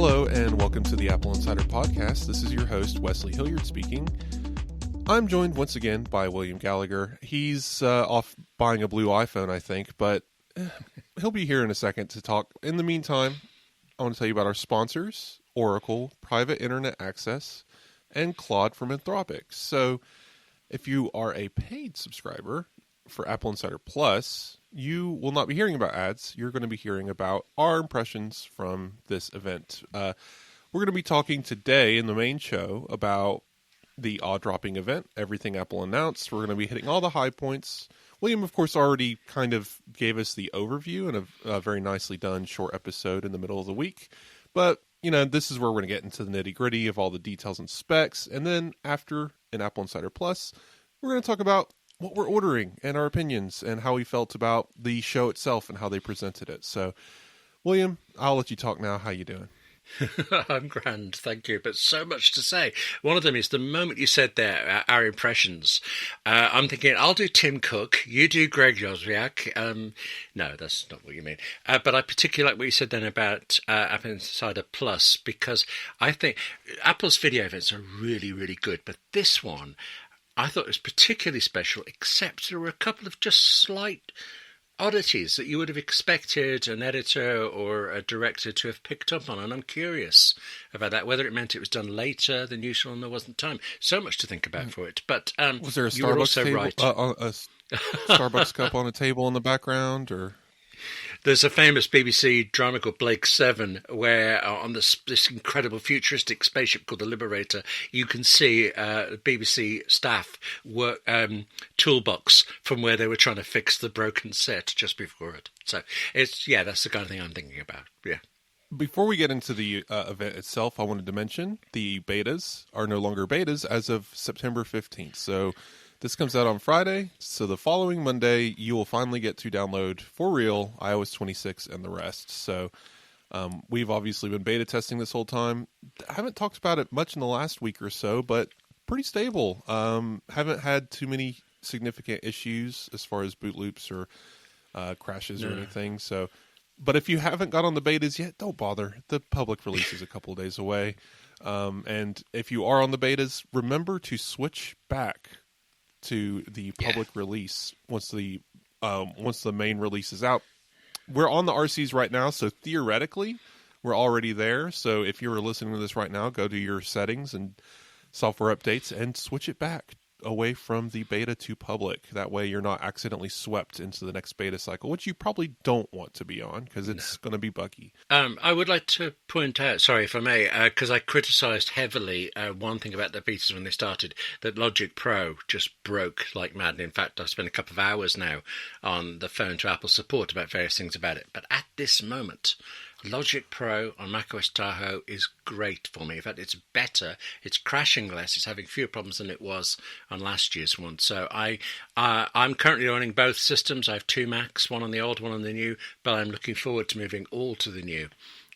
Hello, and welcome to the AppleInsider Podcast. This is your host, Wes Hilliard speaking. I'm joined once again by William Gallagher. He's off buying a blue iPhone, I think, but he'll be here in a second to talk. In the meantime, I want to tell you about our sponsors, Oracle, Private Internet Access, and Claude from Anthropic. So if you are a paid subscriber for AppleInsider Plus, you will not be hearing about ads. You're going to be hearing about our impressions from this event. We're going to be talking today in the main show about the awe-dropping event, everything Apple announced. We're going to be hitting all the high points. William, of course, already kind of gave us the overview in a very nicely done short episode in the middle of the week. But, you know, this is where we're going to get into the nitty-gritty of all the details and specs. And then after, in AppleInsider Plus, we're going to talk about what we're ordering and our opinions and how we felt about the show itself and how they presented it. So, William, I'll let you talk now. How you doing? I'm grand, thank you. But so much to say. One of them is the moment you said there, our impressions. I'm thinking, I'll do Tim Cook, you do Greg Joswiak. No, that's not what you mean. But I particularly like what you said then about AppleInsider Plus, because I think Apple's video events are really, really good. But this one, I thought it was particularly special, except there were a couple of just slight oddities that you would have expected an editor or a director to have picked up on, and I'm curious about that, whether it meant it was done later than usual and there wasn't time. So much to think about for it. But was there a Starbucks table, right. A Starbucks cup on a table in the background, or? There's a famous BBC drama called Blake 7 where on this incredible futuristic spaceship called the Liberator, you can see BBC staff work toolbox from where they were trying to fix the broken set just before it. So that's the kind of thing I'm thinking about. Yeah. Before we get into the event itself, I wanted to mention the betas are no longer betas as of September 15th. So this comes out on Friday, so the following Monday, you will finally get to download, for real, iOS 26 and the rest. So we've obviously been beta testing this whole time. I haven't talked about it much in the last week or so, but pretty stable. Haven't had too many significant issues as far as boot loops or crashes or anything. So, but if you haven't got on the betas yet, don't bother. The public release is a couple of days away. And if you are on the betas, remember to switch back to the public release once the main release is out. We're on the RCs right now, so theoretically we're already there. So if you're listening to this right now, go to your settings and software updates and switch it back away from the beta to public. That way you're not accidentally swept into the next beta cycle, which you probably don't want to be on because it's going to be buggy. I would like to point out, sorry if I may, because I criticised heavily one thing about the betas when they started, that Logic Pro just broke like mad. In fact, I've spent a couple of hours now on the phone to Apple support about various things about it. But at this moment, Logic Pro on macOS Tahoe is great for me. In fact, it's better. It's crashing less. It's having fewer problems than it was on last year's one. So I'm currently running both systems. I have two Macs, one on the old, one on the new. But I'm looking forward to moving all to the new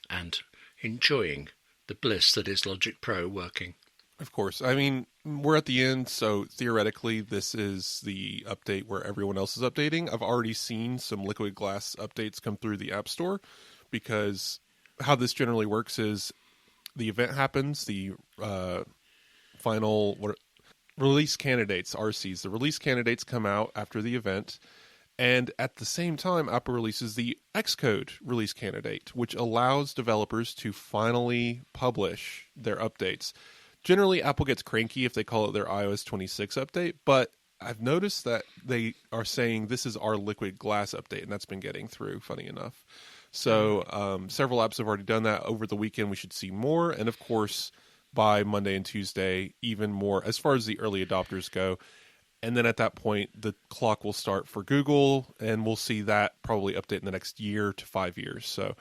and enjoying the bliss that is Logic Pro working. Of course. I mean, we're at the end, so theoretically this is the update where everyone else is updating. I've already seen some Liquid Glass updates come through the App Store, because how this generally works is the event happens, the final release candidates, RCs, the release candidates come out after the event, and at the same time, Apple releases the Xcode release candidate, which allows developers to finally publish their updates. Generally, Apple gets cranky if they call it their iOS 26 update, but I've noticed that they are saying this is our Liquid Glass update, and that's been getting through, funny enough. So several apps have already done that. Over the weekend, we should see more. And of course, by Monday and Tuesday, even more as far as the early adopters go. And then at that point, the clock will start for Google, and we'll see that probably update in the next year to 5 years. So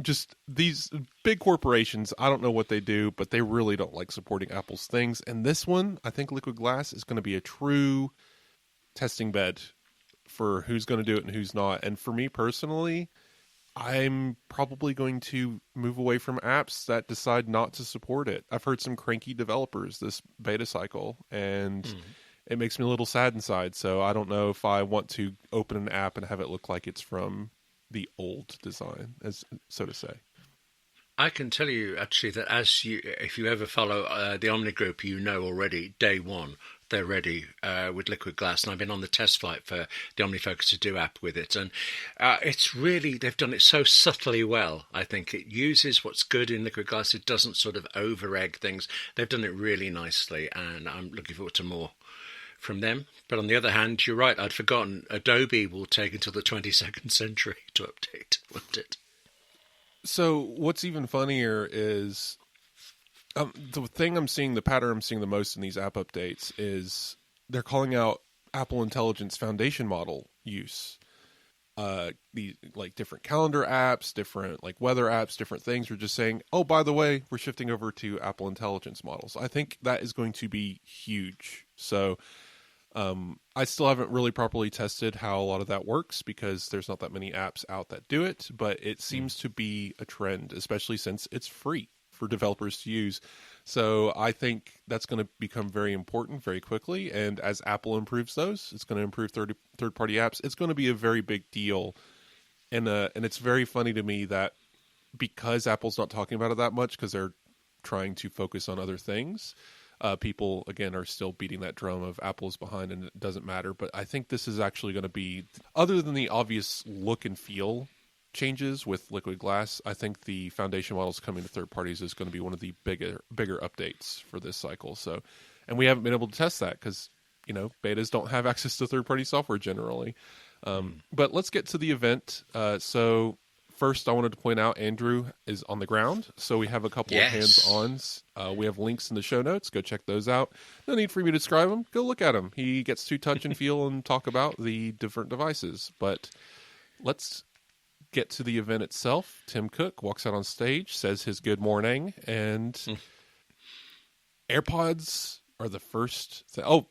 just these big corporations, I don't know what they do, but they really don't like supporting Apple's things. And this one, I think Liquid Glass is going to be a true testing bed for who's going to do it and who's not. And for me personally, I'm probably going to move away from apps that decide not to support it. I've heard some cranky developers this beta cycle, and it makes me a little sad inside. So I don't know if I want to open an app and have it look like it's from the old design, as so to say. I can tell you actually that if you ever follow the Omni Group, you know already day one they're ready with liquid glass, and I've been on the test flight for the OmniFocus To Do app with it, and it's really, they've done it so subtly well. I think it uses what's good in liquid glass. It doesn't sort of over egg things. They've done it really nicely, and I'm looking forward to more from them. But on the other hand, you're right, I'd forgotten Adobe will take until the 22nd century to update, won't it? So what's even funnier is the pattern I'm seeing the most in these app updates is they're calling out Apple Intelligence Foundation model use. The like different calendar apps, different like weather apps, different things. We're just saying, oh, by the way, we're shifting over to Apple Intelligence models. I think that is going to be huge. So I still haven't really properly tested how a lot of that works because there's not that many apps out that do it, but it seems to be a trend, especially since it's free for developers to use. So I think that's going to become very important very quickly. And as Apple improves those, it's going to improve third-party apps. It's going to be a very big deal. And it's very funny to me that because Apple's not talking about it that much because they're trying to focus on other things, people, again, are still beating that drum of Apple's behind and it doesn't matter. But I think this is actually going to be, other than the obvious look and feel changes with liquid glass, I think the foundation models coming to third parties is going to be one of the bigger updates for this cycle. So, and we haven't been able to test that because, betas don't have access to third-party software generally. But let's get to the event. So first, I wanted to point out Andrew is on the ground, so we have a couple of hands-ons. We have links in the show notes. Go check those out. No need for me to describe them. Go look at them. He gets to touch and feel and talk about the different devices. But let's get to the event itself. Tim Cook walks out on stage, says his good morning, and AirPods are the first thing. Oh,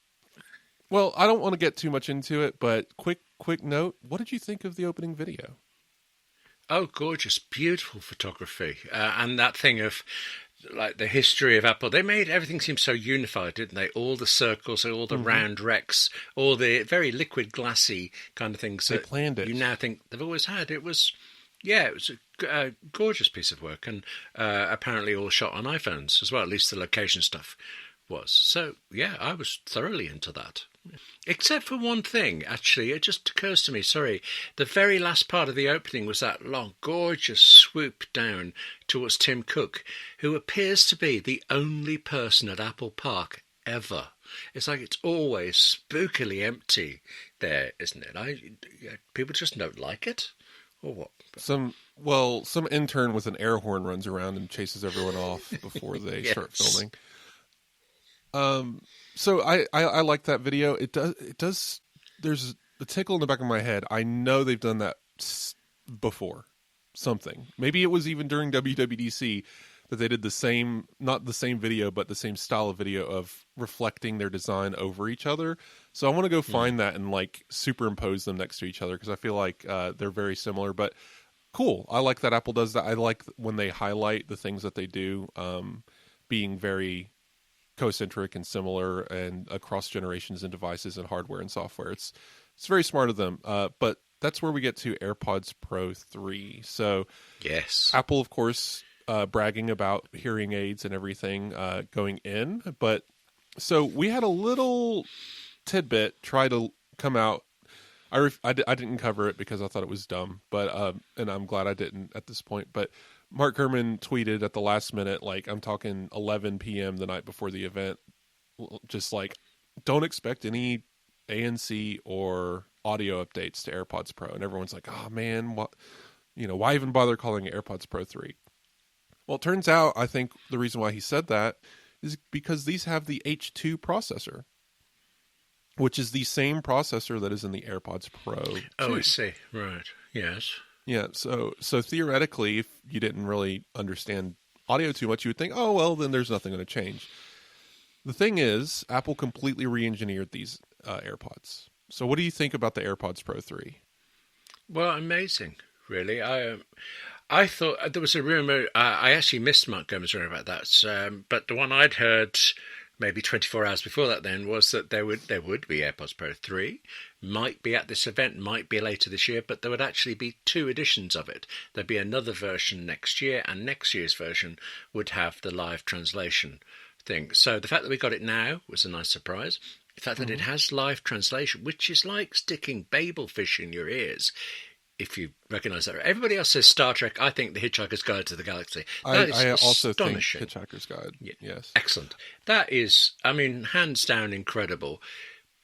well, I don't want to get too much into it, but quick note. What did you think of the opening video? Oh, gorgeous, beautiful photography. And that thing of like the history of Apple, they made everything seem so unified, didn't they? All the circles, all the round rects, all the very liquid glassy kind of things they planned it. You now think they've always had. It was a gorgeous piece of work, and apparently all shot on iPhones as well, at least the location stuff was. So, yeah, I was thoroughly into that. Except for one thing, actually, it just occurs to me, sorry, the very last part of the opening was that long, gorgeous swoop down towards Tim Cook, who appears to be the only person at Apple Park ever. It's like it's always spookily empty there, isn't it? People just don't like it, or what? Some intern with an air horn runs around and chases everyone off before they start filming. So I like that video. It does. There's a tickle in the back of my head. I know they've done that before. Something. Maybe it was even during WWDC that they did the same, not the same video, but the same style of video of reflecting their design over each other. So I want to go find that and like superimpose them next to each other because I feel like they're very similar. But cool. I like that Apple does that. I like when they highlight the things that they do, being very co-centric and similar and across generations and devices and hardware and software. It's very smart of them. But that's where we get to AirPods Pro 3. So yes, Apple, of course, bragging about hearing aids and everything going in. But so we had a little tidbit try to come out. I didn't cover it because I thought it was dumb, but and I'm glad I didn't at this point. But Mark Gurman tweeted at the last minute, like I'm talking 11 p.m. the night before the event, just like don't expect any ANC or audio updates to AirPods Pro, and everyone's like, oh man, what? Why even bother calling it AirPods Pro 3? Well, it turns out I think the reason why he said that is because these have the H2 processor, which is the same processor that is in the AirPods Pro 2. Oh, I see. Right. Yes. Yeah, so theoretically, if you didn't really understand audio too much, you would think, oh, well, then there's nothing going to change. The thing is, Apple completely re-engineered these AirPods. So what do you think about the AirPods Pro 3? Well, amazing, really. I thought there was a rumor. I actually missed Mark Gurman's rumor about that, but the one I'd heard maybe 24 hours before that then, was that there would be AirPods Pro 3, might be at this event, might be later this year, but there would actually be 2 editions of it. There'd be another version next year, and next year's version would have the live translation thing. So the fact that we got it now was a nice surprise. The fact that it has live translation, which is like sticking Babel fish in your ears, if you recognise that. Everybody else says Star Trek. I think The Hitchhiker's Guide to the Galaxy. That is I also think astonishing. Hitchhiker's Guide. Yeah. Yes. Excellent. That is, I mean, hands down incredible.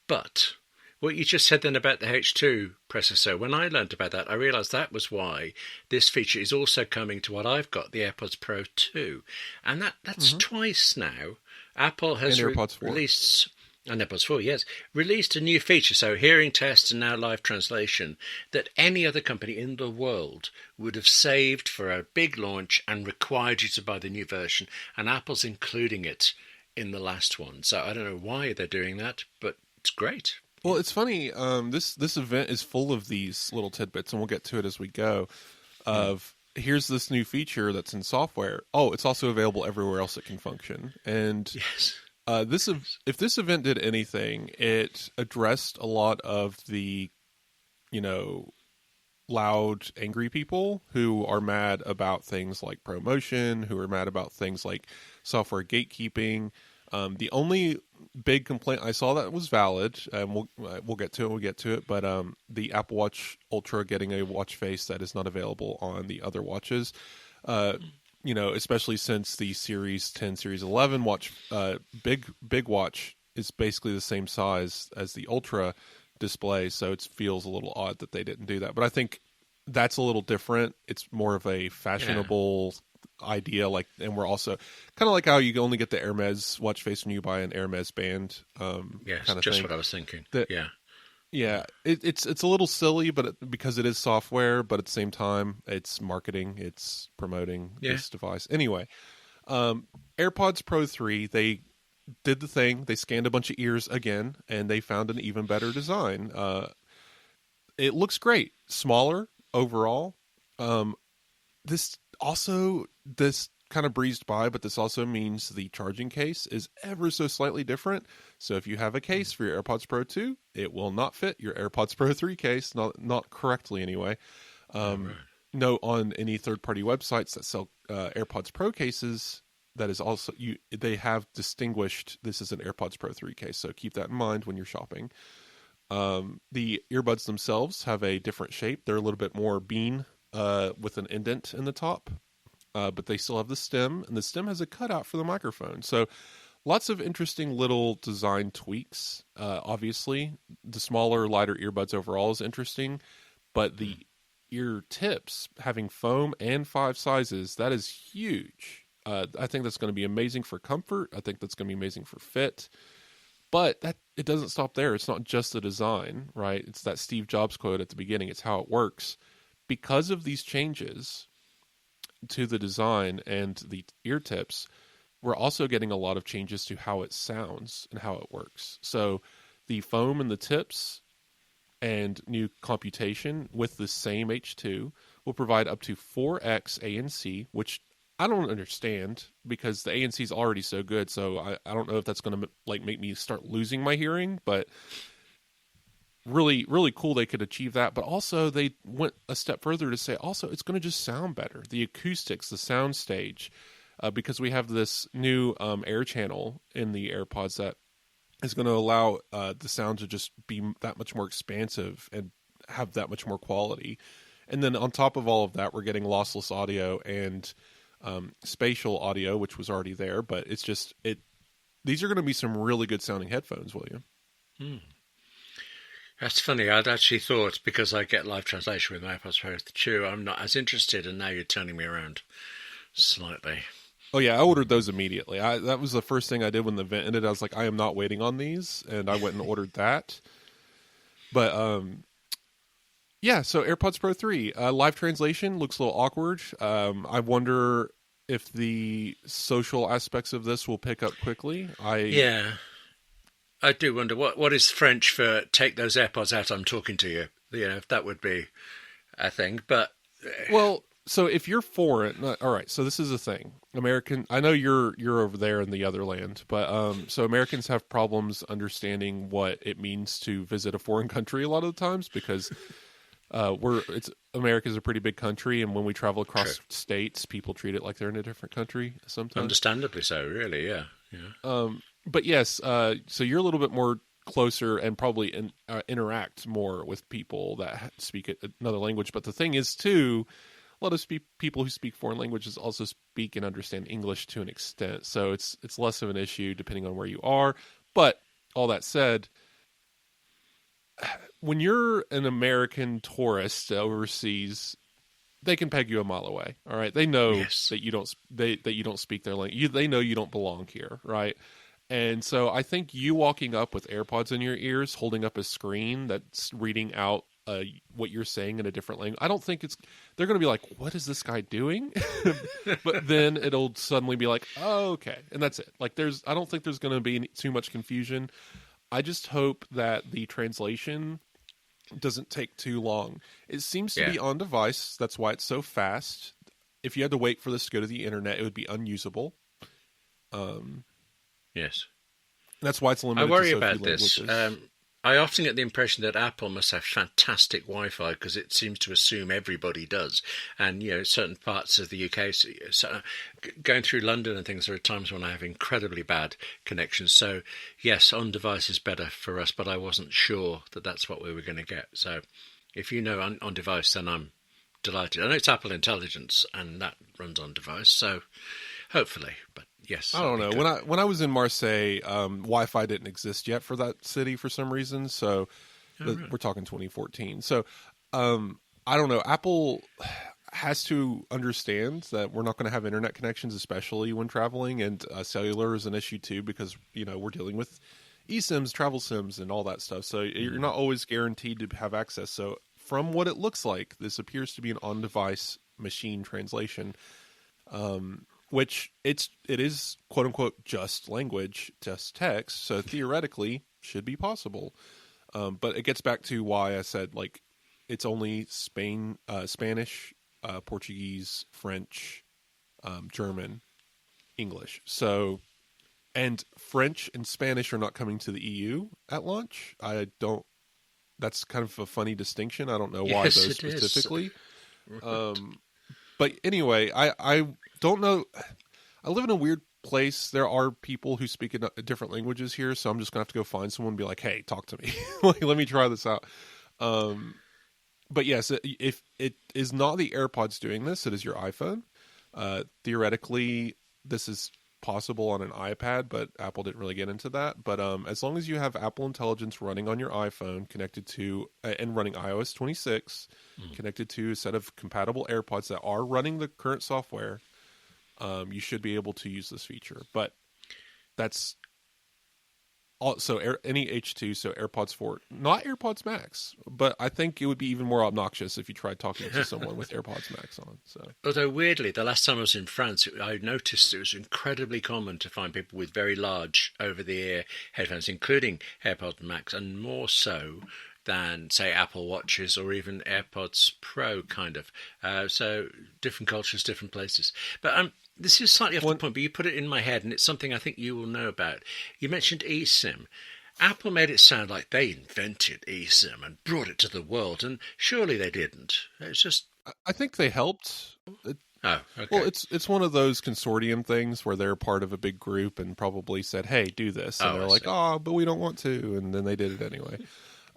But what you just said then about the H2 processor, when I learnt about that, I realised that was why this feature is also coming to what I've got, the AirPods Pro 2. And that's twice now. Apple has released... And AirPods 4, yes, released a new feature, so hearing test and now live translation, that any other company in the world would have saved for a big launch and required you to buy the new version, and Apple's including it in the last one. So I don't know why they're doing that, but it's great. Well, it's funny, this event is full of these little tidbits, and we'll get to it as we go, of here's this new feature that's in software. Oh, it's also available everywhere else it can function. And... Yes. If this event did anything, it addressed a lot of the, loud, angry people who are mad about things like promotion, who are mad about things like software gatekeeping. The only big complaint I saw that was valid, and we'll get to it, but the Apple Watch Ultra getting a watch face that is not available on the other watches. Especially since the Series 10, Series 11 watch, big watch is basically the same size as the Ultra display, so it feels a little odd that they didn't do that. But I think that's a little different. It's more of a fashionable idea, and we're also kind of like how you only get the Hermes watch face when you buy an Hermes band. Yes, kind of just thing. what I was thinking. Yeah, it's a little silly, but because it is software, but at the same time, it's marketing, it's promoting this device. Anyway, AirPods Pro 3, they did the thing. They scanned a bunch of ears again, and they found an even better design. It looks great, smaller overall. This kind of breezed by, but this also means the charging case is ever so slightly different. So if you have a case for your AirPods Pro 2, it will not fit your AirPods Pro 3 case, not correctly anyway. No, on any third-party websites that sell AirPods Pro cases, that is also they have distinguished this as an AirPods Pro 3 case. So keep that in mind when you're shopping. The earbuds themselves have a different shape. They're a little bit more bean with an indent in the top. But they still have the stem, and the stem has a cutout for the microphone. So lots of interesting little design tweaks. Obviously, the smaller, lighter earbuds overall is interesting, but the ear tips having foam and 5 sizes, that is huge. I think that's going to be amazing for comfort. I think that's going to be amazing for fit. But it doesn't stop there. It's not just the design, right? It's that Steve Jobs quote at the beginning. It's how it works. Because of these changes to the design and the ear tips, we're also getting a lot of changes to how it sounds and how it works. So the foam and the tips and new computation with the same H2 will provide up to 4x ANC, which I don't understand because the ANC is already so good. So I don't know if that's going to make me start losing my hearing, but really, really cool they could achieve that. But also they went a step further to say also it's going to just sound better. The acoustics, the sound stage, because we have this new air channel in the AirPods that is going to allow the sound to just be that much more expansive and have that much more quality. And then on top of all of that, we're getting lossless audio and spatial audio, which was already there. But it's just these are going to be some really good sounding headphones, William. That's funny. I'd actually thought, because I get live translation with my AirPods Pro 2, I'm not as interested, and now you're turning me around slightly. Oh, yeah, I ordered those immediately. That was the first thing I did when the event ended. I was like, I am not waiting on these, and I went and ordered that. But, yeah, so AirPods Pro 3. Live translation looks a little awkward. I wonder if the social aspects of this will pick up quickly. Yeah. I do wonder, what is French for take those AirPods out, I'm talking to you? You know, if that would be a thing. But well, So if you're foreign, all right. So this is the thing, American. I know you're over there in the other land, but so Americans have problems understanding what it means to visit a foreign country a lot of the times because America's a pretty big country, and when we travel across states, people treat it like they're in a different country sometimes. Understandably so, really. Yeah. But yes, so you're a little bit more closer and probably interact more with people that speak another language. But the thing is, too, a lot of people who speak foreign languages also speak and understand English to an extent. So it's less of an issue depending on where you are. But all that said, when you're an American tourist overseas, they can peg you a mile away. All right, they know that you don't speak their language. They know you don't belong here, right? And so I think you walking up with AirPods in your ears, holding up a screen that's reading out what you're saying in a different language, I don't think they're going to be like, what is this guy doing? But then it'll suddenly be like, oh, okay. And that's it. Like I don't think there's going to be too much confusion. I just hope that the translation doesn't take too long. It seems to be on device. That's why it's so fast. If you had to wait for this to go to the internet, it would be unusable. Yes. That's why it's limited I worry to so about few this. languages. I often get the impression that Apple must have fantastic Wi-Fi because it seems to assume everybody does. And, certain parts of the UK, so going through London and things, there are times when I have incredibly bad connections. So, yes, on-device is better for us, but I wasn't sure that that's what we were going to get. So, if you know on-device, then I'm delighted. I know it's Apple Intelligence, and that runs on-device, so hopefully, but... Yes, I don't know. When I was in Marseille, Wi-Fi didn't exist yet for that city for some reason. So we're talking 2014. So I don't know. Apple has to understand that we're not going to have internet connections, especially when traveling, and cellular is an issue too because we're dealing with eSIMs, travel SIMs, and all that stuff. So you're not always guaranteed to have access. So from what it looks like, this appears to be an on-device machine translation. Which it is quote unquote just language, just text, so theoretically should be possible. But it gets back to why I said like it's only Spanish, Portuguese, French, German, English. So and French and Spanish are not coming to the EU at launch. That's kind of a funny distinction. I don't know why those specifically. Right. But anyway, I don't know. I live in a weird place. There are people who speak in different languages here, so I'm just going to have to go find someone and be like, hey, talk to me. Let me try this out. But yes, if it is not the AirPods doing this, it is your iPhone. Theoretically, this is possible on an iPad, but Apple didn't really get into that. But as long as you have Apple Intelligence running on your iPhone, connected to and running iOS 26, connected to a set of compatible AirPods that are running the current software, you should be able to use this feature. But that's also any H2, so AirPods 4, not AirPods Max. But I think it would be even more obnoxious if you tried talking to someone with AirPods Max on. So, although weirdly, the last time I was in France, I noticed it was incredibly common to find people with very large over-the-ear headphones, including AirPods Max, and more so than, say, Apple Watches or even AirPods Pro, kind of. So different cultures, different places. But this is slightly off the point, but you put it in my head, and it's something I think you will know about. You mentioned eSIM. Apple made it sound like they invented eSIM and brought it to the world, and surely they didn't. It's just... I think they helped. Oh, okay. Well, it's one of those consortium things where they're part of a big group and probably said, hey, do this. And they're like, oh, but we don't want to. And then they did it anyway.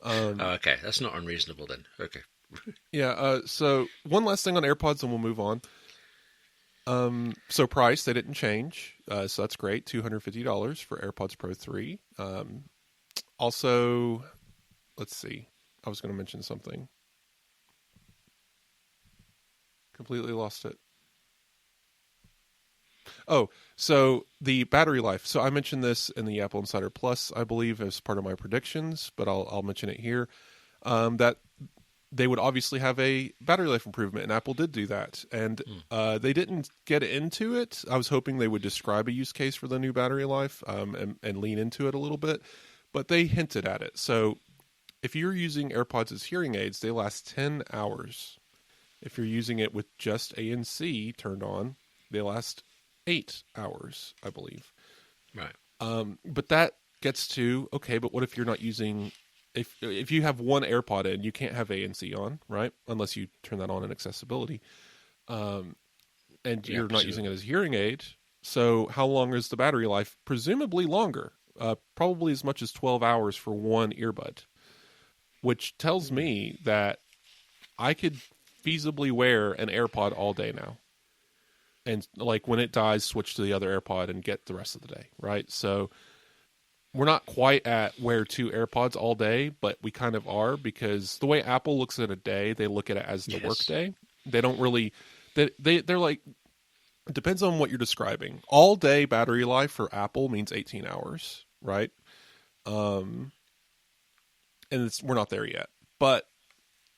Okay, that's not unreasonable then. Okay. Yeah, so one last thing on AirPods and we'll move on. So price, they didn't change. So that's great. $250 for AirPods Pro 3. Also, let's see. I was going to mention something. Completely lost it. Oh, so the battery life. So I mentioned this in the AppleInsider Plus, I believe, as part of my predictions, but I'll mention it here. That they would obviously have a battery life improvement, and Apple did do that. And they didn't get into it. I was hoping they would describe a use case for the new battery life and lean into it a little bit, but they hinted at it. So if you're using AirPods as hearing aids, they last 10 hours. If you're using it with just ANC turned on, they last 8 hours, I believe. Right. But that gets to, okay, but what if you're not using, if you have one AirPod in, you can't have ANC on, right? Unless you turn that on in accessibility. And you're not using it as a hearing aid. So how long is the battery life? Presumably longer. Probably as much as 12 hours for one earbud. Which tells me that I could feasibly wear an AirPod all day now. And like when it dies, switch to the other AirPod and get the rest of the day, right? So we're not quite at wear 2 AirPods all day, but we kind of are, because the way Apple looks at a day, they look at it as the work day. They don't really... They're like, it depends on what you're describing. All day battery life for Apple means 18 hours, right? And we're not there yet. But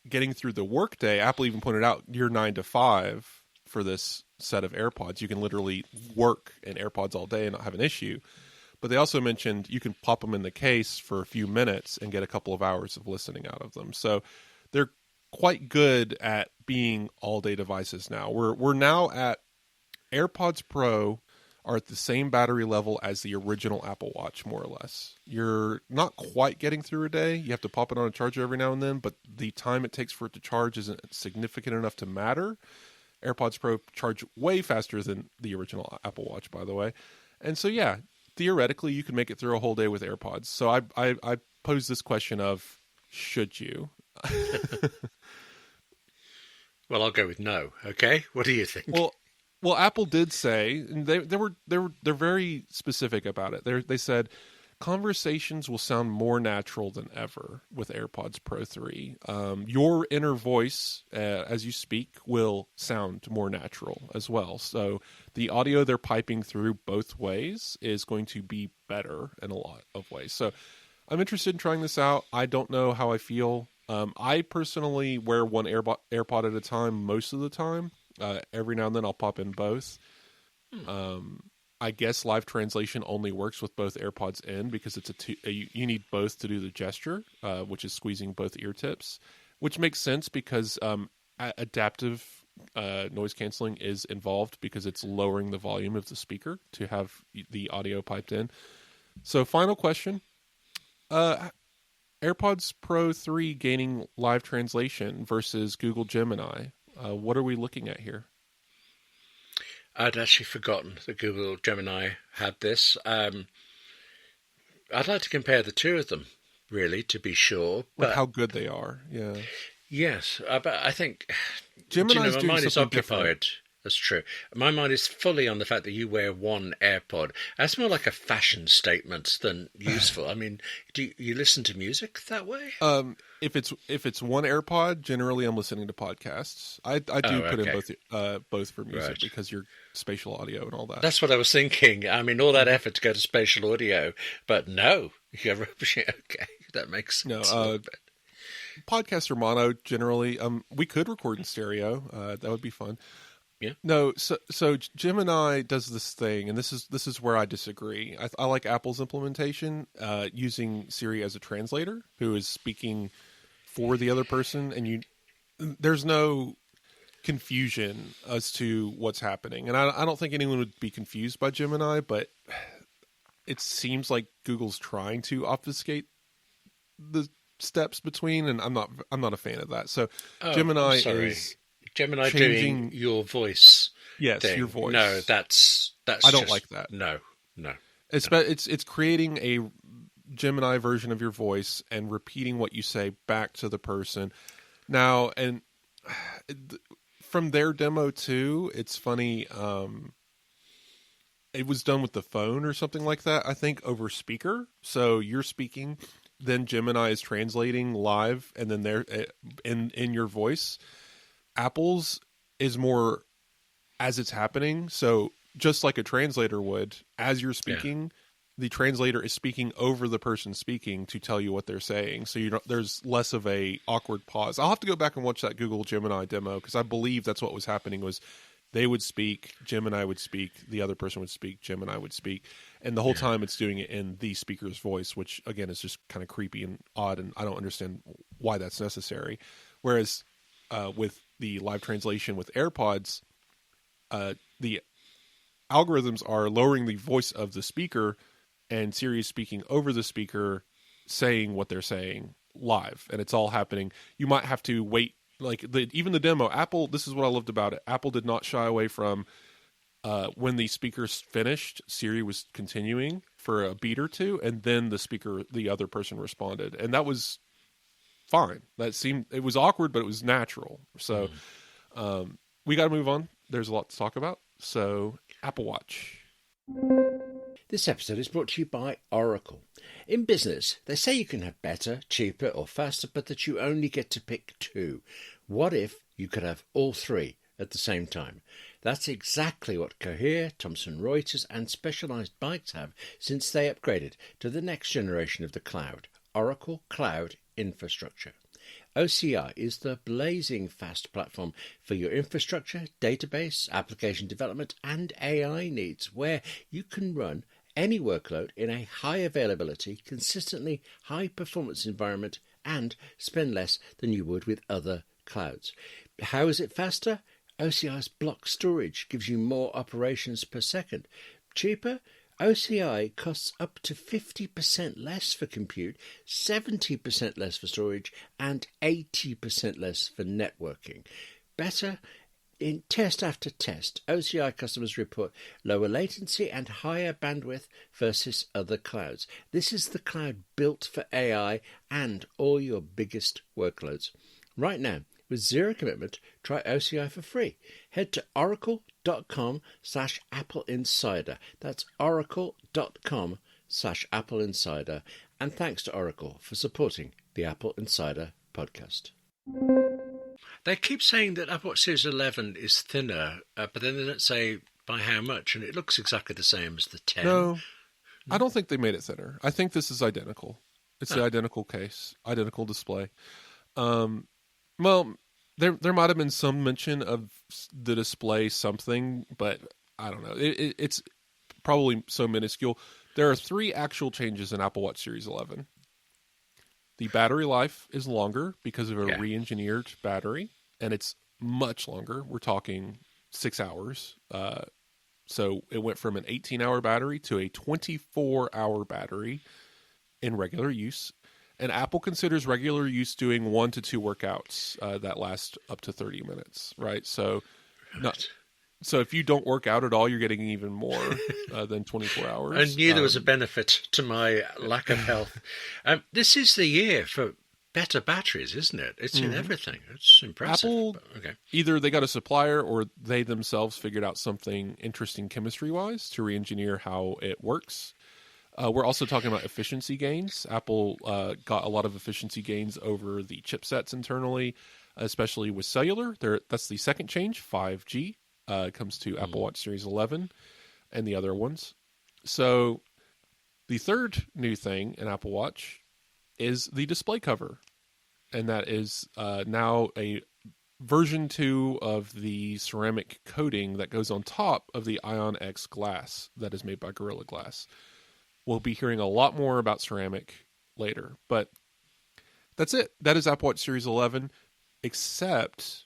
getting through the workday, Apple even pointed out, you're 9 to 5 for this set of AirPods. You can literally work in AirPods all day and not have an issue. But they also mentioned you can pop them in the case for a few minutes and get a couple of hours of listening out of them. So they're quite good at being all-day devices now. We're now at AirPods Pro are at the same battery level as the original Apple Watch, more or less. You're not quite getting through a day. You have to pop it on a charger every now and then, but the time it takes for it to charge isn't significant enough to matter. AirPods Pro charge way faster than the original Apple Watch, by the way. And so, yeah, theoretically, you could make it through a whole day with AirPods. So I pose this question of, should you? Well, I'll go with no. Okay, what do you think? Well, Apple did say, and they're very specific about it. They said conversations will sound more natural than ever with AirPods Pro 3. Your inner voice as you speak will sound more natural as well. So the audio they're piping through both ways is going to be better in a lot of ways. So I'm interested in trying this out. I don't know how I feel. I personally wear one AirPod at a time most of the time. Every now and then I'll pop in both. I guess live translation only works with both AirPods in, because it's you need both to do the gesture, which is squeezing both ear tips, which makes sense because adaptive noise canceling is involved, because it's lowering the volume of the speaker to have the audio piped in. So final question. AirPods Pro 3 gaining live translation versus Google Gemini. What are we looking at here? I'd actually forgotten that Google Gemini had this. I'd like to compare the two of them, really, to be sure. But how good they are, yeah. Yes, but I think Gemini's my doing mind is something occupied. different. That's true. My mind is fully on the fact that you wear one AirPod. That's more like a fashion statement than useful. I mean, do you listen to music that way? If it's one AirPod, generally I'm listening to podcasts. I do put in both for music, because you're spatial audio and all that. That's what I was thinking. I mean, all that effort to go to spatial audio, but no, okay, that makes sense. No, podcasts are mono generally. We could record in stereo. That would be fun. Yeah. No, so Gemini does this thing, and this is where I disagree. I like Apple's implementation, using Siri as a translator who is speaking for the other person, and there's no confusion as to what's happening. And I don't think anyone would be confused by Gemini, but it seems like Google's trying to obfuscate the steps between, and I'm not a fan of that. So Gemini is Gemini changing doing your voice. Yes, thing. your voice. No, that's. I don't like that. No. It's creating a Gemini version of your voice and repeating what you say back to the person. Now, and from their demo too, it's funny. It was done with the phone or something like that, I think, over speaker. So you're speaking, then Gemini is translating live, and then they're in your voice. Apple's is more as it's happening. So just like a translator would, as you're speaking, the translator is speaking over the person speaking to tell you what they're saying. So there's less of a awkward pause. I'll have to go back and watch that Google Gemini demo, because I believe that's what was happening. Was they would speak, Gemini would speak, the other person would speak, Gemini would speak, and the whole time it's doing it in the speaker's voice, which again is just kind of creepy and odd, and I don't understand why that's necessary. Whereas with the live translation with AirPods, the algorithms are lowering the voice of the speaker, and Siri is speaking over the speaker, saying what they're saying live, and it's all happening. You might have to wait, like even the demo. Apple, this is what I loved about it. Apple did not shy away from when the speakers finished, Siri was continuing for a beat or two, and then the other person responded, and that was fine. It was awkward, but it was natural. So we got to move on. There's a lot to talk about. So Apple Watch. This episode is brought to you by Oracle. In business, they say you can have better, cheaper, or faster, but that you only get to pick two. What if you could have all three at the same time? That's exactly what Cohere, Thomson Reuters, and Specialized Bikes have since they upgraded to the next generation of the cloud, Oracle Cloud Infrastructure. OCI is the blazing fast platform for your infrastructure, database, application development, and AI needs, where you can run any workload in a high availability, consistently high performance environment and spend less than you would with other clouds. How is it faster? OCI's block storage gives you more operations per second. Cheaper? OCI costs up to 50% less for compute, 70% less for storage, and 80% less for networking. Better? In test after test, OCI customers report lower latency and higher bandwidth versus other clouds. This is the cloud built for AI and all your biggest workloads. Right now, with zero commitment, try OCI for free. Head to oracle.com/AppleInsider. That's oracle.com/AppleInsider. And thanks to Oracle for supporting the Apple Insider podcast. They keep saying that Apple Watch Series 11 is thinner, but then they don't say by how much, and it looks exactly the same as the 10. No, I don't think they made it thinner. I think this is identical. It's the identical case, identical display. Well, there might have been some mention of the display something, but I don't know. It's probably so minuscule. There are 3 actual changes in Apple Watch Series 11. The battery life is longer because of a re-engineered battery, and it's much longer. We're talking 6 hours. So it went from an 18-hour battery to a 24-hour battery in regular use. And Apple considers regular use doing 1 to 2 workouts that last up to 30 minutes, right? So, so if you don't work out at all, you're getting even more than 24 hours. I knew there was a benefit to my lack of health. This is the year for better batteries, isn't it? It's in everything. It's impressive. Apple, either they got a supplier or they themselves figured out something interesting chemistry-wise to re-engineer how it works. We're also talking about efficiency gains. Apple got a lot of efficiency gains over the chipsets internally, especially with cellular. That's the second change, 5G. Comes to Apple Watch Series 11 and the other ones. So the third new thing in Apple Watch is the display cover. And that is now a version 2 of the ceramic coating that goes on top of the Ion X glass that is made by Gorilla Glass. We'll be hearing a lot more about ceramic later, but that's it. That is Apple Watch Series 11, except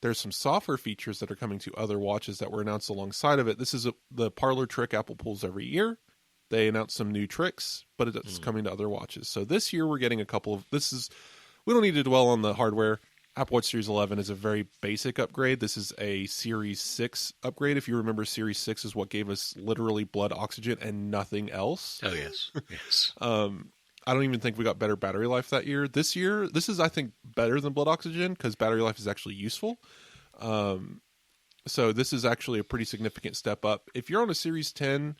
there's some software features that are coming to other watches that were announced alongside of it. This is the parlor trick Apple pulls every year. They announce some new tricks, but it's coming to other watches. So this year we're getting a couple of... We don't need to dwell on the hardware. Apple Watch Series 11 is a very basic upgrade. This is a Series 6 upgrade. If you remember, Series 6 is what gave us literally blood oxygen and nothing else. Oh, yes. Yes. I don't even think we got better battery life that year. This year, this is, I think, better than blood oxygen because battery life is actually useful. So this is actually a pretty significant step up. If you're on a Series 10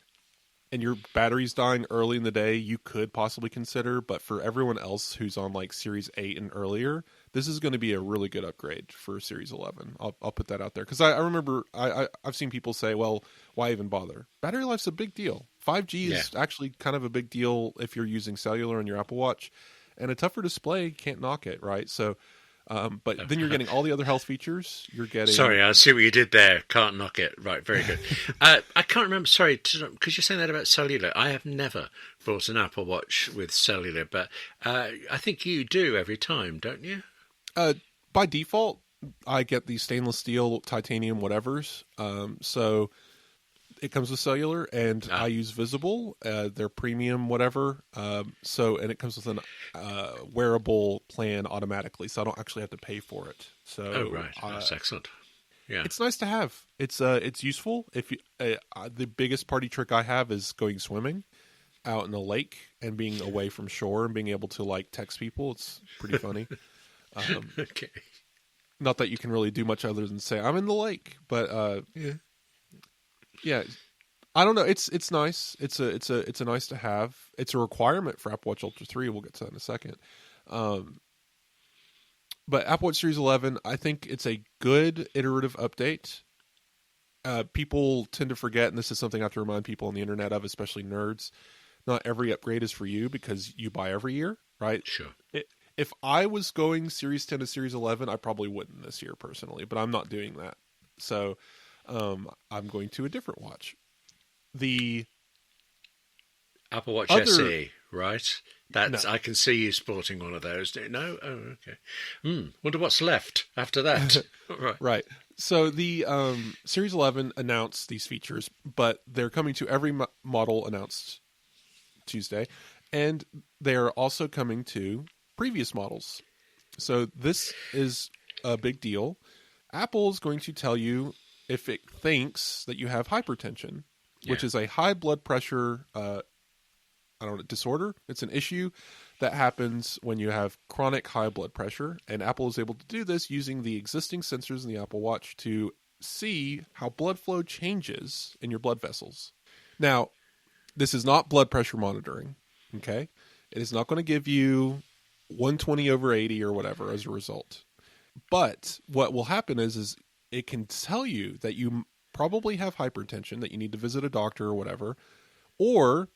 and your battery's dying early in the day, you could possibly consider. But for everyone else who's on like Series 8 and earlier, this is going to be a really good upgrade for Series 11. I'll put that out there. Because I remember I've seen people say, well, why even bother? Battery life's a big deal. 5G is actually kind of a big deal if you're using cellular on your Apple Watch. And a tougher display can't knock it, right? So, but then you're getting all the other health features. You're getting... Sorry, I see what you did there. Can't knock it. Right, very good. I can't remember, sorry, because you're saying that about cellular. I have never bought an Apple Watch with cellular, but I think you do every time, don't you? By default, I get the stainless steel, titanium, whatever's. So it comes with cellular, and I use Visible. They're premium, whatever. And it comes with a wearable plan automatically, so I don't actually have to pay for it. So, right, that's excellent. Yeah, it's nice to have. It's useful. If you, the biggest party trick I have is going swimming out in a lake and being away from shore and being able to like text people. It's pretty funny. okay. Not that you can really do much other than say I'm in the lake, but yeah. I don't know. It's nice. It's a nice to have. It's a requirement for Apple Watch Ultra 3. We'll get to that in a second. But Apple Watch Series 11, I think it's a good iterative update. People tend to forget, and this is something I have to remind people on the internet of, especially nerds. Not every upgrade is for you because you buy every year, right? Sure. If I was going Series 10 to Series 11, I probably wouldn't this year personally, but I'm not doing that. So I'm going to a different watch. The Apple Watch SE, right? That's No. I can see you sporting one of those. No? Oh, okay. Wonder what's left after that. Right. So the Series 11 announced these features, but they're coming to every model announced Tuesday, and they're also coming to previous models. So this is a big deal. Apple's going to tell you if it thinks that you have hypertension, which is a high blood pressure disorder. It's an issue that happens when you have chronic high blood pressure, and Apple is able to do this using the existing sensors in the Apple Watch to see how blood flow changes in your blood vessels. Now, this is not blood pressure monitoring, okay? It is not going to give you 120/80 or whatever as a result. But what will happen is it can tell you that you probably have hypertension, that you need to visit a doctor or whatever, or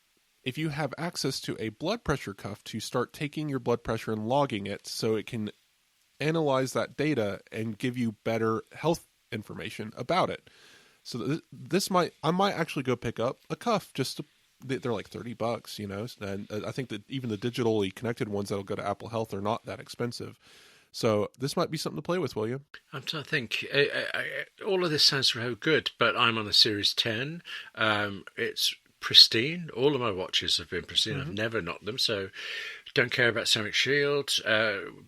if you have access to a blood pressure cuff, to start taking your blood pressure and logging it so it can analyze that data and give you better health information about it. So I might actually go pick up a cuff just to, they're like $30, you know, and I think that even the digitally connected ones that'll go to Apple Health are not that expensive. So this might be something to play with, William. I'm trying to think. All of this sounds so good, but I'm on a Series 10. It's pristine. All of my watches have been pristine. I've never knocked them, so don't care about ceramic shield.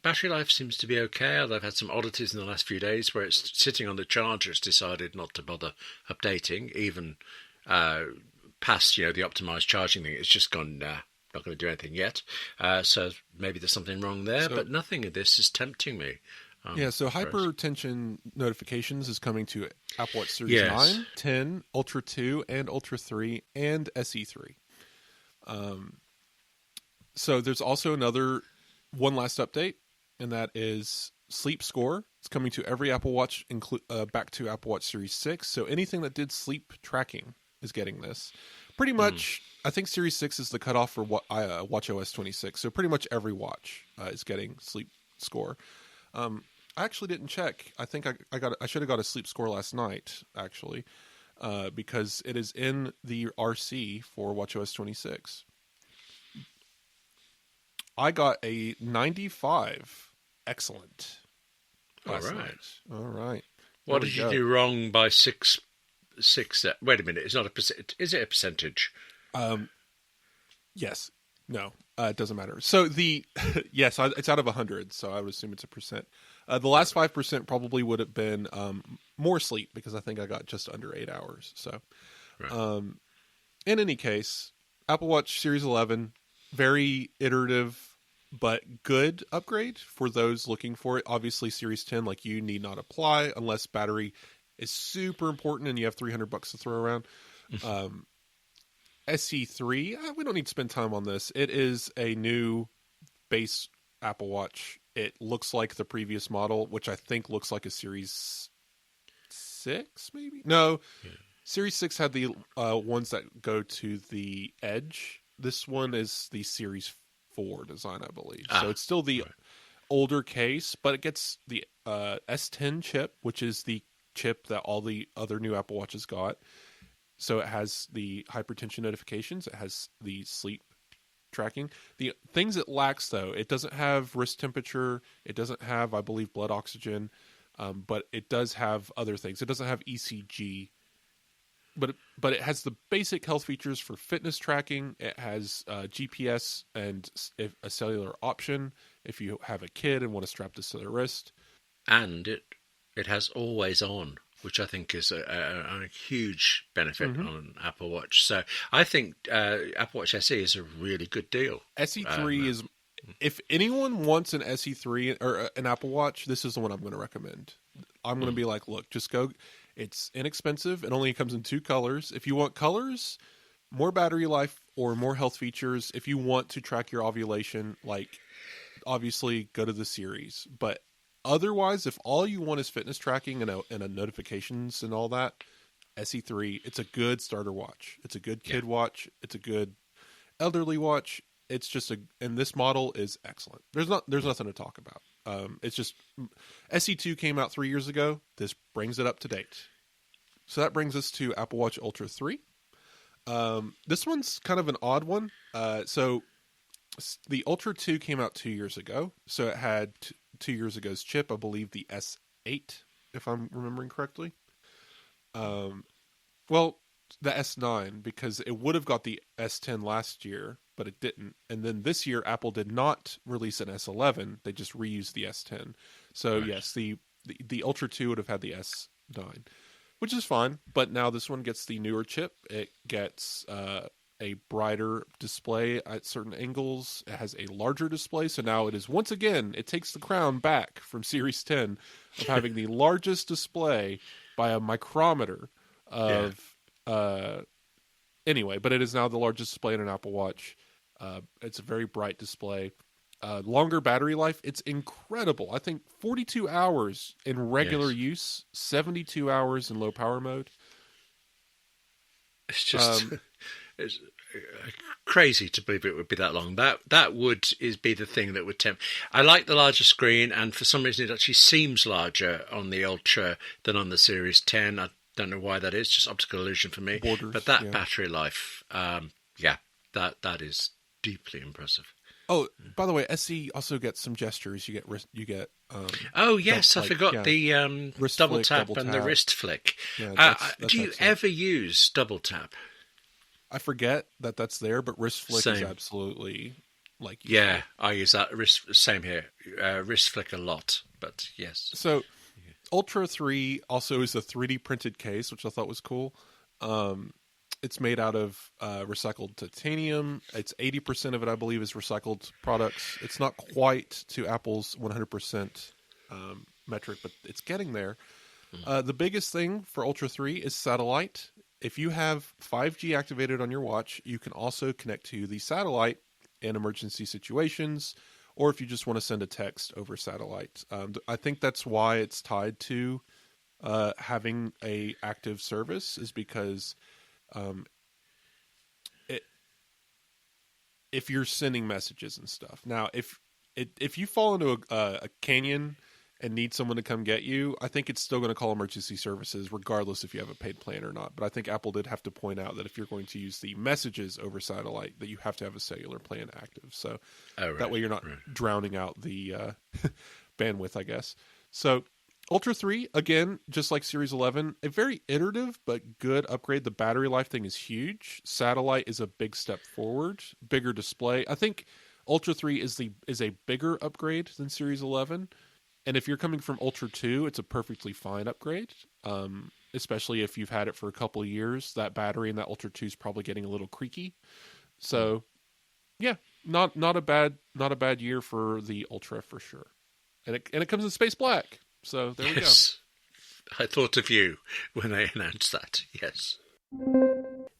Battery life seems to be okay, although I've had some oddities in the last few days where it's sitting on the charger. It's decided not to bother updating, even past the optimized charging thing. It's just gone, nah, not going to do anything yet. So maybe there's something wrong there, but nothing of this is tempting me. So hypertension notifications is coming to Apple Watch Series 9, 10, Ultra 2, and Ultra 3, and SE3. So there's also one last update, and that is sleep score. It's coming to every Apple Watch, back to Apple Watch Series 6. So anything that did sleep tracking is getting this. Pretty much, I think Series 6 is the cutoff for watchOS 26. So pretty much every watch is getting sleep score. I actually didn't check. I think I should have got a sleep score last night, actually, because it is in the RC for watchOS 26. I got a 95. Excellent. Last night. All right. What did you do wrong by six? Wait a minute. It's not a percent. Is it a percentage? Yes. No. It doesn't matter. So yes, it's out of 100, so I would assume it's a percent. The last 5% probably would have been more sleep, because I think I got just under 8 hours. So, in any case, Apple Watch Series 11, very iterative but good upgrade for those looking for it. Obviously, Series 10, like you, need not apply unless battery is super important and you have $300 to throw around. SE3, we don't need to spend time on this. It is a new base Apple Watch. It looks like the previous model, which I think looks like a Series 6, maybe? No, Series 6 had the ones that go to the edge. This one is the Series 4 design, I believe. So it's still the older case, but it gets the S10 chip, which is the chip that all the other new Apple Watches got. So it has the hypertension notifications. It has the sleep tracking. The things it lacks, though, it doesn't have wrist temperature. It doesn't have, I believe, blood oxygen. but it does have other things. It doesn't have ECG, but it has the basic health features for fitness tracking. It has GPS and a cellular option if you have a kid and want to strap this to their wrist. And it has always on, which I think is a huge benefit on an Apple Watch. So I think Apple Watch SE is a really good deal. SE3 is, if anyone wants an SE3 or an Apple Watch, this is the one I'm going to recommend. I'm going to be like, look, just go. It's inexpensive. It only comes in 2 colors. If you want colors, more battery life, or more health features, if you want to track your ovulation, like, obviously go to the series. But otherwise, if all you want is fitness tracking and notifications and all that, SE3, it's a good starter watch. It's a good kid watch. It's a good elderly watch. It's just and this model is excellent. There's nothing to talk about. It's just SE2 came out 3 years ago. This brings it up to date. So that brings us to Apple Watch Ultra 3. This one's kind of an odd one. So the Ultra 2 came out 2 years ago. So it had 2 years ago's chip, I believe the S8, if I'm remembering correctly. Well, the S9, because it would have got the S10 last year, but it didn't. And then this year, Apple did not release an S11. They just reused the S10. So yes, the Ultra 2 would have had the S9, which is fine. But now this one gets the newer chip. It gets a brighter display at certain angles. It has a larger display. So now it is, once again, it takes the crown back from Series 10 of having the largest display by a micrometer of... Anyway, but it is now the largest display in an Apple Watch. It's a very bright display. Longer battery life. It's incredible. I think 42 hours in regular use, 72 hours in low power mode. It's just it's crazy to believe it would be that long. That would be the thing that would tempt. I like the larger screen, and for some reason it actually seems larger on the Ultra than on the Series 10. I don't know why that is, just optical illusion for me. Borders, but that battery life, that is deeply impressive. Oh, by the way, SE also gets some gestures. You get. Oh yes, I forgot the double tap and the wrist flick. Yeah, do you ever use double tap? I forget that's there, but wrist flick is absolutely like. Yeah, I use that wrist. Same here, wrist flick a lot, but yes. So. Ultra 3 also is a 3D printed case, which I thought was cool. It's made out of recycled titanium. It's 80% of it, I believe, is recycled products. It's not quite to Apple's 100% metric, but it's getting there. The biggest thing for Ultra 3 is satellite. If you have 5G activated on your watch, you can also connect to the satellite in emergency situations, or if you just want to send a text over satellite. I think that's why it's tied to having a active service, is because if you're sending messages and stuff. Now, if you fall into a canyon and need someone to come get you, I think it's still going to call emergency services regardless if you have a paid plan or not. But I think Apple did have to point out that if you're going to use the messages over satellite, that you have to have a cellular plan active. So that way you're not drowning out the bandwidth, I guess. So Ultra 3, again, just like Series 11, a very iterative but good upgrade. The battery life thing is huge. Satellite is a big step forward, bigger display. I think Ultra 3 is a bigger upgrade than Series 11. And if you're coming from Ultra 2, it's a perfectly fine upgrade, especially if you've had it for a couple of years. That battery in that Ultra 2 is probably getting a little creaky. So, yeah, not a bad year for the Ultra for sure. And it comes in space black. So there we go. I thought of you when I announced that. Yes.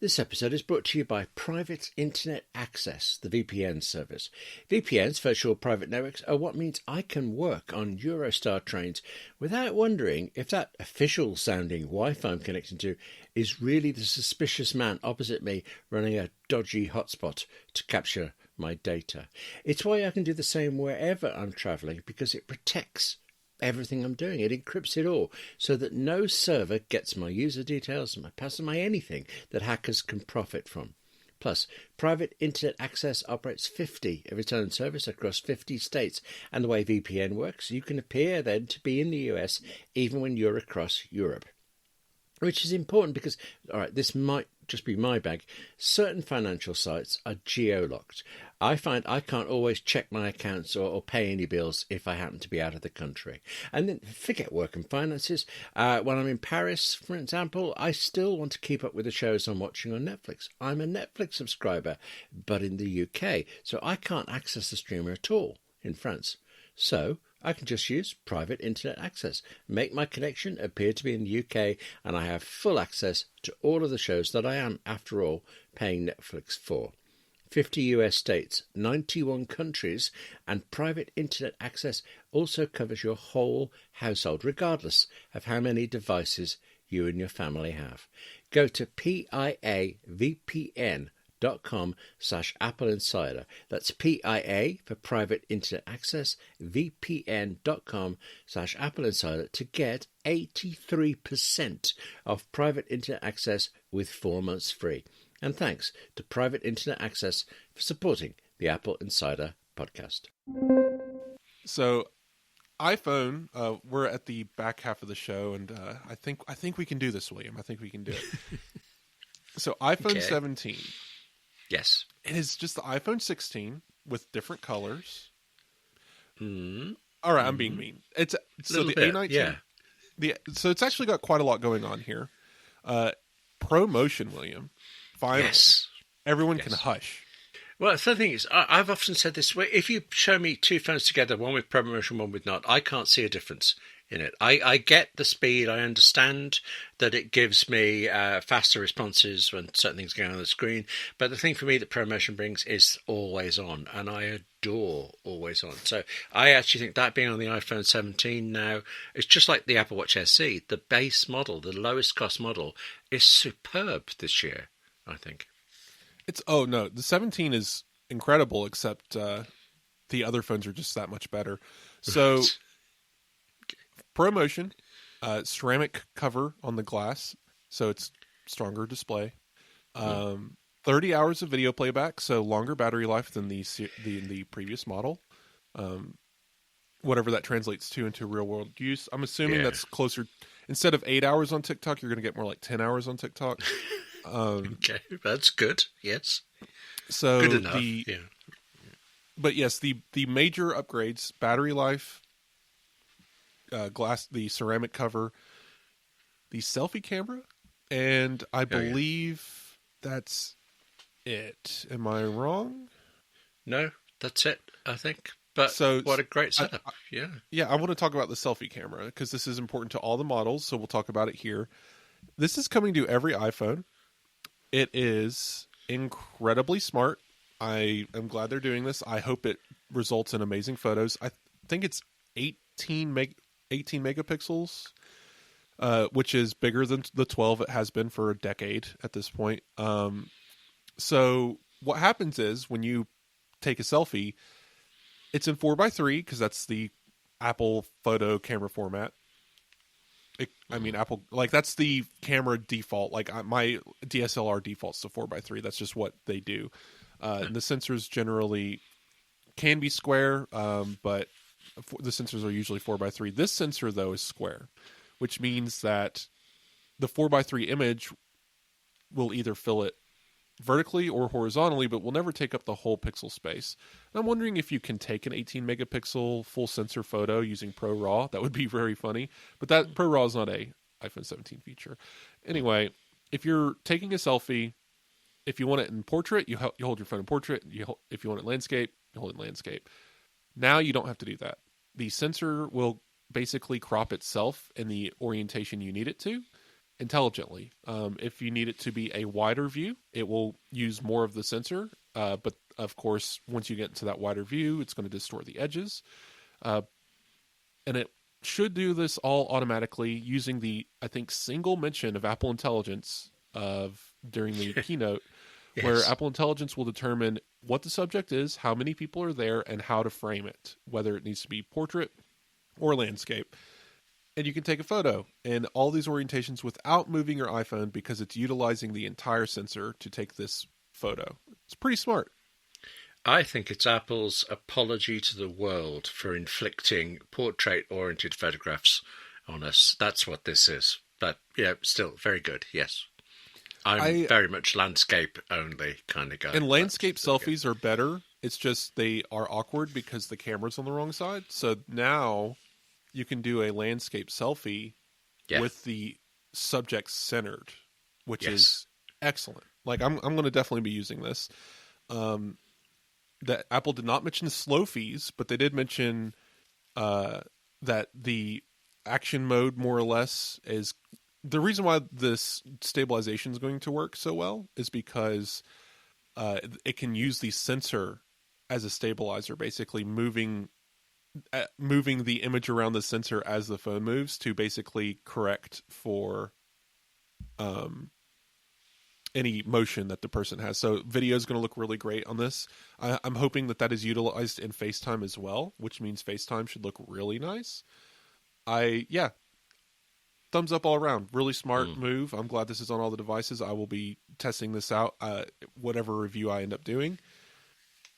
This episode is brought to you by Private Internet Access, the VPN service. VPNs, virtual private networks, are what means I can work on Eurostar trains without wondering if that official-sounding Wi-Fi I'm connecting to is really the suspicious man opposite me running a dodgy hotspot to capture my data. It's why I can do the same wherever I'm travelling, because it protects everything I'm doing. It encrypts it all so that no server gets my user details, my password, my anything that hackers can profit from. Plus, private internet access operates 50 return service across 50 states. And the way VPN works, you can appear then to be in the US even when you're across Europe. Which is important because, all right, this might just be my bag. Certain financial sites are geo-locked. I find I can't always check my accounts or pay any bills if I happen to be out of the country. And then forget work and finances. When I'm in Paris, for example, I still want to keep up with the shows I'm watching on Netflix. I'm a Netflix subscriber, but in the UK, so I can't access the streamer at all in France. So I can just use private internet access, make my connection appear to be in the UK, and I have full access to all of the shows that I am, after all, paying Netflix for. 50 US states, 91 countries, and private internet access also covers your whole household, regardless of how many devices you and your family have. Go to piavpn.com/AppleInsider. That's PIA for private internet access, vpn.com/AppleInsider to get 83% off private internet access with 4 months free. And thanks to Private Internet Access for supporting the Apple Insider Podcast. So, iPhone, we're at the back half of the show, and I think we can do this, William. I think we can do it. So, iPhone 17. Yes. It is just the iPhone 16 with different colors. Mm. All right, I'm being mean. It's so the bit, A19. yeah. So it's actually got quite a lot going on here. ProMotion, William. Finally, Yes. Everyone can hush. Well, the thing is, I've often said this way: if you show me two phones together, one with ProMotion, one with not, I can't see a difference in it. I get the speed. I understand that it gives me faster responses when certain things go on the screen. But the thing for me that ProMotion brings is always on, and I adore always on. So I actually think that being on the iPhone 17 now, it's just like the Apple Watch SE. The base model, the lowest cost model, is superb this year, I think. The 17 is incredible, except the other phones are just that much better. So, ProMotion, ceramic cover on the glass, so it's stronger display. 30 hours of video playback, so longer battery life than the previous model. Whatever that translates to into real world use. I'm assuming that's closer. Instead of 8 hours on TikTok, you're going to get more like 10 hours on TikTok. Okay, that's good. Yes. So good enough. But yes, the major upgrades: battery life, glass, the ceramic cover, the selfie camera, and I believe that's it. Am I wrong? No, that's it, I think. But what a great setup. I want to talk about the selfie camera because this is important to all the models, so we'll talk about it here. This is coming to every iPhone. It is incredibly smart. I am glad they're doing this. I hope it results in amazing photos. I think it's 18 megapixels, which is bigger than the 12 it has been for a decade at this point. So what happens is when you take a selfie, it's in 4:3 because that's the Apple photo camera format. Apple, that's the camera default. My DSLR defaults to 4:3. That's just what they do. And the sensors generally can be square, but the sensors are usually 4:3. This sensor, though, is square, which means that the 4:3 image will either fill it vertically or horizontally, but will never take up the whole pixel space. And I'm wondering if you can take an 18 megapixel full sensor photo using ProRAW. That would be very funny, but that ProRAW is not a iPhone 17 feature. Anyway, if you're taking a selfie, if you want it in portrait, you hold your phone in portrait. If you want it landscape, you hold it in landscape. Now you don't have to do that. The sensor will basically crop itself in the orientation you need it to, intelligently. If you need it to be a wider view, it will use more of the sensor. But of course, once you get into that wider view, it's going to distort the edges. And it should do this all automatically using the, I think, single mention of Apple Intelligence during the keynote, where Apple Intelligence will determine what the subject is, how many people are there, and how to frame it, whether it needs to be portrait or landscape. And you can take a photo in all these orientations without moving your iPhone because it's utilizing the entire sensor to take this photo. It's pretty smart. I think it's Apple's apology to the world for inflicting portrait-oriented photographs on us. That's what this is. But, yeah, still very good, yes. I'm very much landscape only kind of guy. And landscape selfies are better. It's just they are awkward because the camera's on the wrong side. So now you can do a landscape selfie with the subject centered, which is excellent. Like I'm going to definitely be using this. That Apple did not mention the slow fees, but they did mention that the action mode more or less is the reason why this stabilization is going to work so well is because it can use the sensor as a stabilizer, basically moving the image around the sensor as the phone moves to basically correct for any motion that the person has. So video is going to look really great on this. I'm hoping that is utilized in FaceTime as well, which means FaceTime should look really nice. Thumbs up all around. Really smart move. I'm glad this is on all the devices. I will be testing this out, whatever review I end up doing.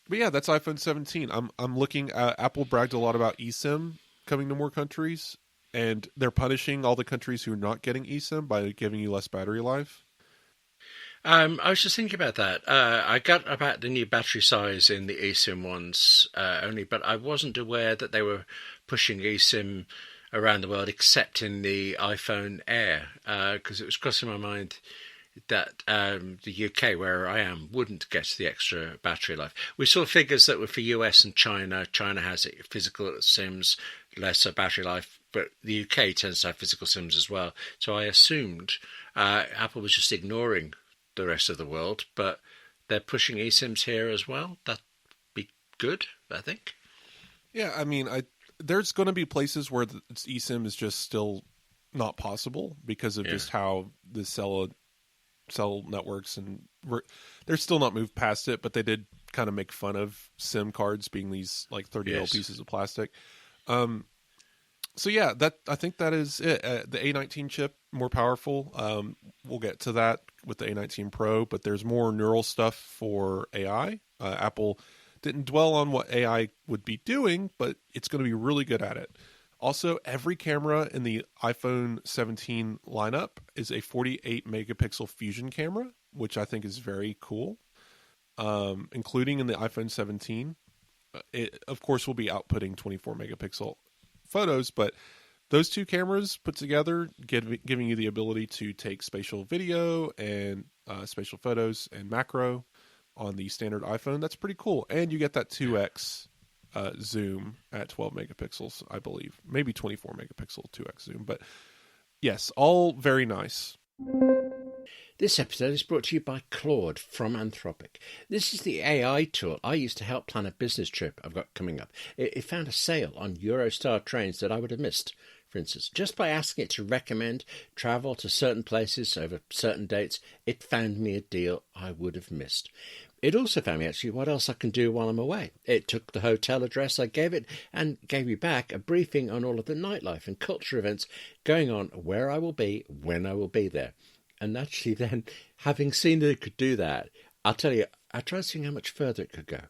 But yeah, that's iPhone 17. I'm looking at Apple bragged a lot about eSIM coming to more countries, and they're punishing all the countries who are not getting eSIM by giving you less battery life. I was just thinking about that. I got about the new battery size in the eSIM ones only, but I wasn't aware that they were pushing eSIM around the world, except in the iPhone Air, because it was crossing my mind that the UK, where I am, wouldn't get the extra battery life. We saw figures that were for US and China. China has physical SIMs, lesser battery life, but the UK tends to have physical SIMs as well. So I assumed Apple was just ignoring the rest of the world, but they're pushing eSIMs here as well. That'd be good, I think. Yeah, I mean, there's going to be places where eSIM is just still not possible because of just how the cell networks, and they're still not moved past it, but they did kind of make fun of SIM cards being these like 30 pieces of plastic. So yeah, I think that is it. The A19 chip, more powerful. We'll get to that with the A19 Pro, but there's more neural stuff for AI. Apple didn't dwell on what AI would be doing, but it's going to be really good at it. Also, every camera in the iPhone 17 lineup is a 48 megapixel fusion camera, which I think is very cool, including in the iPhone 17. It, of course, will be outputting 24 megapixel photos, but those two cameras put together, giving you the ability to take spatial video and spatial photos and macro on the standard iPhone. That's pretty cool. And you get that 2x zoom at 12 megapixels, I believe. Maybe 24 megapixel 2x zoom. But yes, all very nice. This episode is brought to you by Claude from Anthropic. This is the AI tool I use to help plan a business trip I've got coming up. It found a sale on Eurostar trains that I would have missed. For instance, just by asking it to recommend travel to certain places over certain dates, it found me a deal I would have missed. It also found me actually what else I can do while I'm away. It took the hotel address I gave it and gave me back a briefing on all of the nightlife and culture events going on, where I will be, when I will be there. And actually then, having seen that it could do that, I'll tell you, I tried seeing how much further it could go.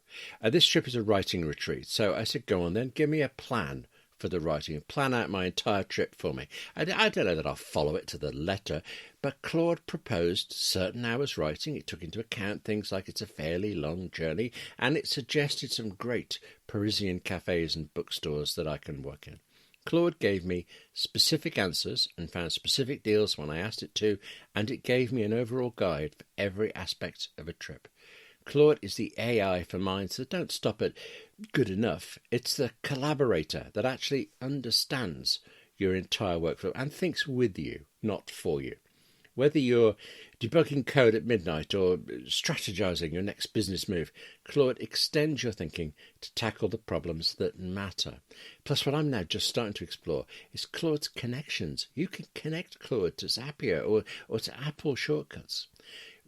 This trip is a writing retreat, so I said, go on then, give me a plan for the writing and plan out my entire trip for me. I don't know that I'll follow it to the letter, but Claude proposed certain hours writing. It took into account things like it's a fairly long journey, and it suggested some great Parisian cafes and bookstores that I can work in. Claude gave me specific answers and found specific deals when I asked it to, and it gave me an overall guide for every aspect of a trip. Claude is the AI for minds that don't stop at good enough. It's the collaborator that actually understands your entire workflow and thinks with you, not for you. Whether you're debugging code at midnight or strategizing your next business move, Claude extends your thinking to tackle the problems that matter. Plus, what I'm now just starting to explore is Claude's connections. You can connect Claude to Zapier or to Apple shortcuts.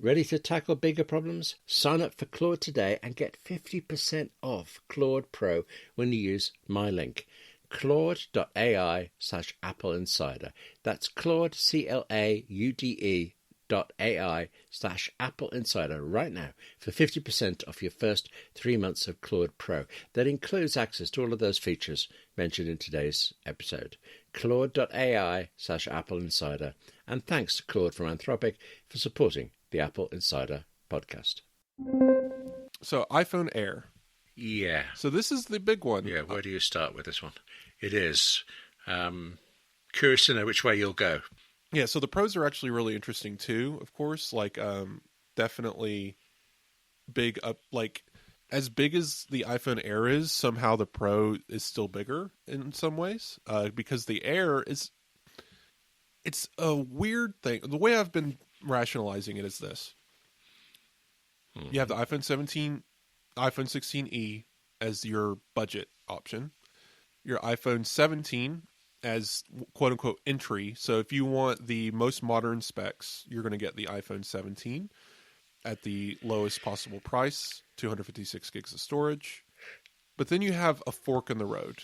Ready to tackle bigger problems? Sign up for Claude today and get 50% off Claude Pro when you use my link. Claude.ai/AppleInsider. That's Claude, CLAUDE.ai/AppleInsider. claude.ai/AppleInsider right now for 50% off your first 3 months of Claude Pro. That includes access to all of those features mentioned in today's episode. claude.ai/AppleInsider. And thanks to Claude from Anthropic for supporting the Apple Insider podcast. So iPhone Air. Yeah. So this is the big one. Yeah, where do you start with this one? It is. Curious to know which way you'll go. Yeah, so the pros are actually really interesting too, of course. Like, definitely big up, like, as big as the iPhone Air is, somehow the Pro is still bigger in some ways, because the Air is, it's a weird thing. The way I've been rationalizing it is this. You have the iPhone 17, iPhone 16e as your budget option, your iPhone 17 as quote-unquote entry. So if you want the most modern specs, you're going to get the iPhone 17 at the lowest possible price, 256 gigs of storage. But then you have a fork in the road.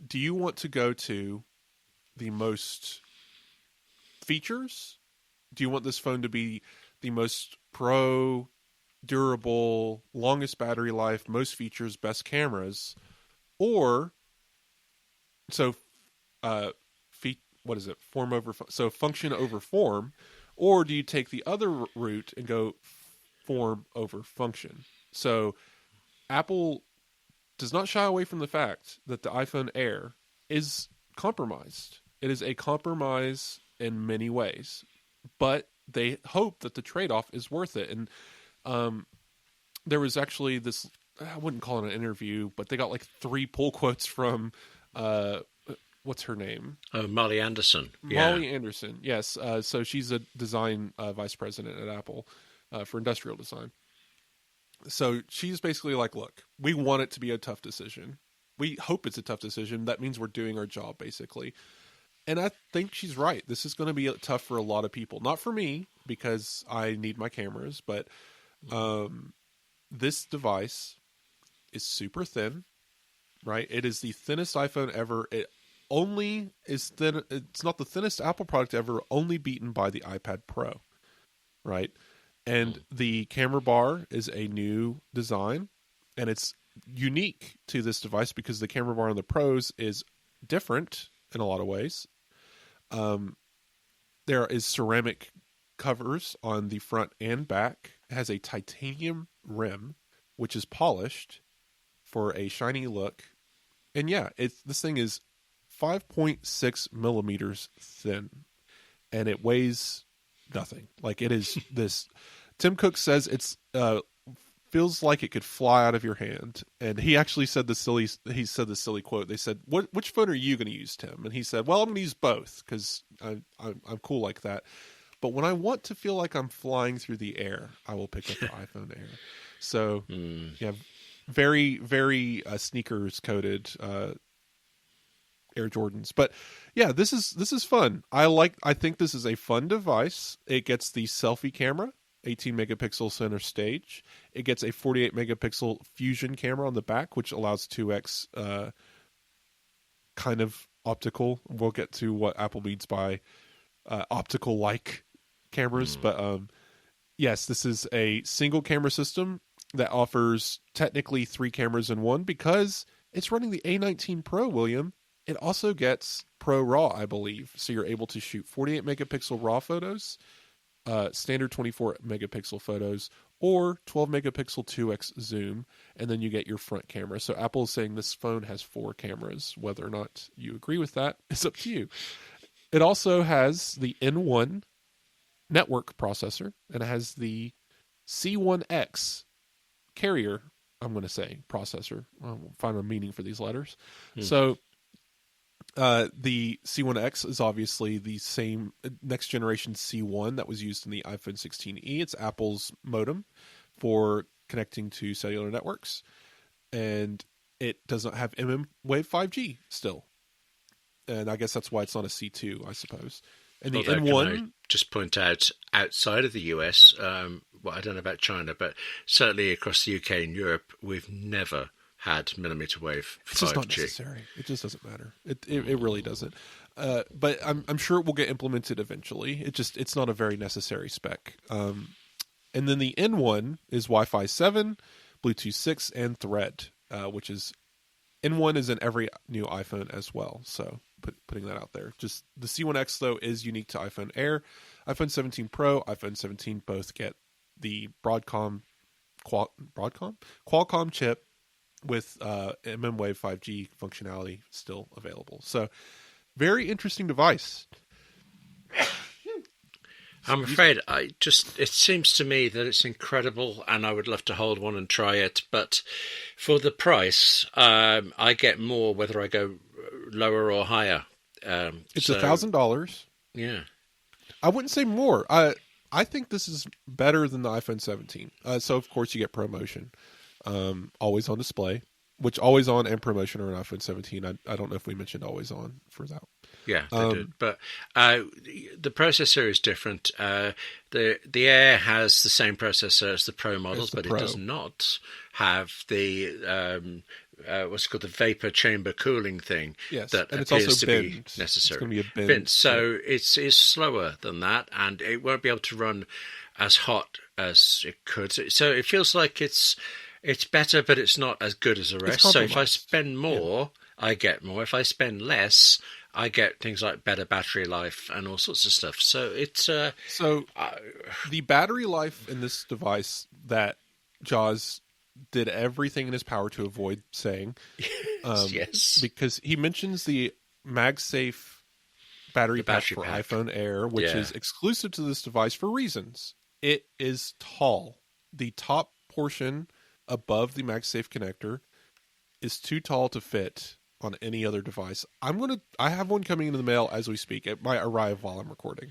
Do you want to go to the most features? Do you want this phone to be the most pro, durable, longest battery life, most features, best cameras? Or what is it? So function over form, or do you take the other route and go form over function? So Apple does not shy away from the fact that the iPhone Air is compromised. It is a compromise in many ways, but they hope that the trade-off is worth it. And there was actually this, I wouldn't call it an interview, but they got like 3 pull quotes from what's her name? Molly Anderson. Molly Anderson, yes. So she's a design vice president at Apple for industrial design. So she's basically like, look, we want it to be a tough decision. We hope it's a tough decision. That means we're doing our job, basically. And I think she's right. This is going to be tough for a lot of people. Not for me, because I need my cameras, but this device is super thin, right? It is the thinnest iPhone ever. It only is thin. It's not the thinnest Apple product ever, only beaten by the iPad Pro, right? And the camera bar is a new design, and it's unique to this device because the camera bar on the Pros is different in a lot of ways. There is ceramic covers on the front and back. It has a titanium rim, which is polished for a shiny look. And yeah, this thing is 5.6 millimeters thin, and it weighs nothing. Like, it is this. Tim Cook says it's feels like it could fly out of your hand. And he actually said the silly quote. They said, which phone are you going to use, Tim? And he said, well, I'm going to use both because I'm cool like that. But when I want to feel like I'm flying through the air, I will pick up the iPhone Air. So yeah, very, very sneakers coated Air Jordans. But yeah, this is fun. I think this is a fun device. It gets the selfie camera, 18 megapixel center stage. It gets a 48 megapixel fusion camera on the back, which allows 2x kind of optical. We'll get to what Apple means by optical like cameras, but yes, this is a single camera system that offers technically 3 cameras in one because it's running the A19 Pro, William. It also gets Pro RAW, I believe. So you're able to shoot 48 megapixel RAW photos, standard 24 megapixel photos, or 12 megapixel 2x zoom, and then you get your front camera. So Apple is saying this phone has 4 cameras. Whether or not you agree with that is up to you. It also has the N1 network processor, and it has the C1X carrier, I'm going to say, processor. I'll find a meaning for these letters. So the C1X is obviously the same next generation C1 that was used in the iPhone 16e. It's Apple's modem for connecting to cellular networks, and it does not have mmWave 5G still. And I guess that's why it's not a C2, I suppose. And the N1... Can I just point out, outside of the US, well, I don't know about China, but certainly across the UK and Europe, we've never had millimeter wave 5G. It's just not necessary. It just doesn't matter. It really doesn't. But I'm sure it will get implemented eventually. It's not a very necessary spec. And then the N1 is Wi-Fi 7, Bluetooth 6, and Thread, which is N1 is in every new iPhone as well. So putting that out there. Just the C1X though is unique to iPhone Air. iPhone 17 Pro, iPhone 17 both get the Qualcomm chip with mmWave 5G functionality still available. So very interesting device. I'm afraid it seems to me that it's incredible and I would love to hold one and try it. But for the price, I get more whether I go lower or higher. It's $1,000. Yeah. I wouldn't say more. I think this is better than the iPhone 17. So of course you get ProMotion, always on display, which always on and ProMotion are an iPhone 17. I don't know if we mentioned always on for that. Yeah, they did. But the processor is different. The Air has the same processor as the Pro models, but it does not have the what's called the vapor chamber cooling thing. Yes, that and it's appears also to binned. be necessary. It's going to be a binned. So it's slower than that, and it won't be able to run as hot as it could. So it feels like it's better, but it's not as good as the rest. So if I spend more, I get more. If I spend less, I get things like better battery life and all sorts of stuff. So it's the battery life in this device that Jaws did everything in his power to avoid saying. Yes, because he mentions the MagSafe battery pack for iPhone Air, which is exclusive to this device for reasons. It is tall. The top portion above the MagSafe connector is too tall to fit on any other device. I have one coming into the mail as we speak. It might arrive while I'm recording.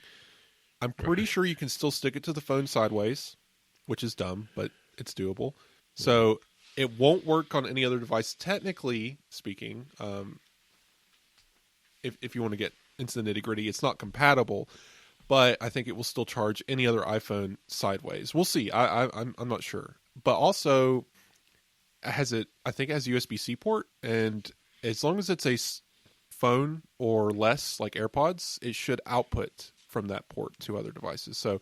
I'm pretty sure you can still stick it to the phone sideways, which is dumb, but it's doable. So it won't work on any other device, technically speaking. If you want to get into the nitty gritty, it's not compatible, but I think it will still charge any other iPhone sideways. We'll see. I'm not sure, but also I think it has USB-C port, and as long as it's a phone or less, like AirPods, it should output from that port to other devices. So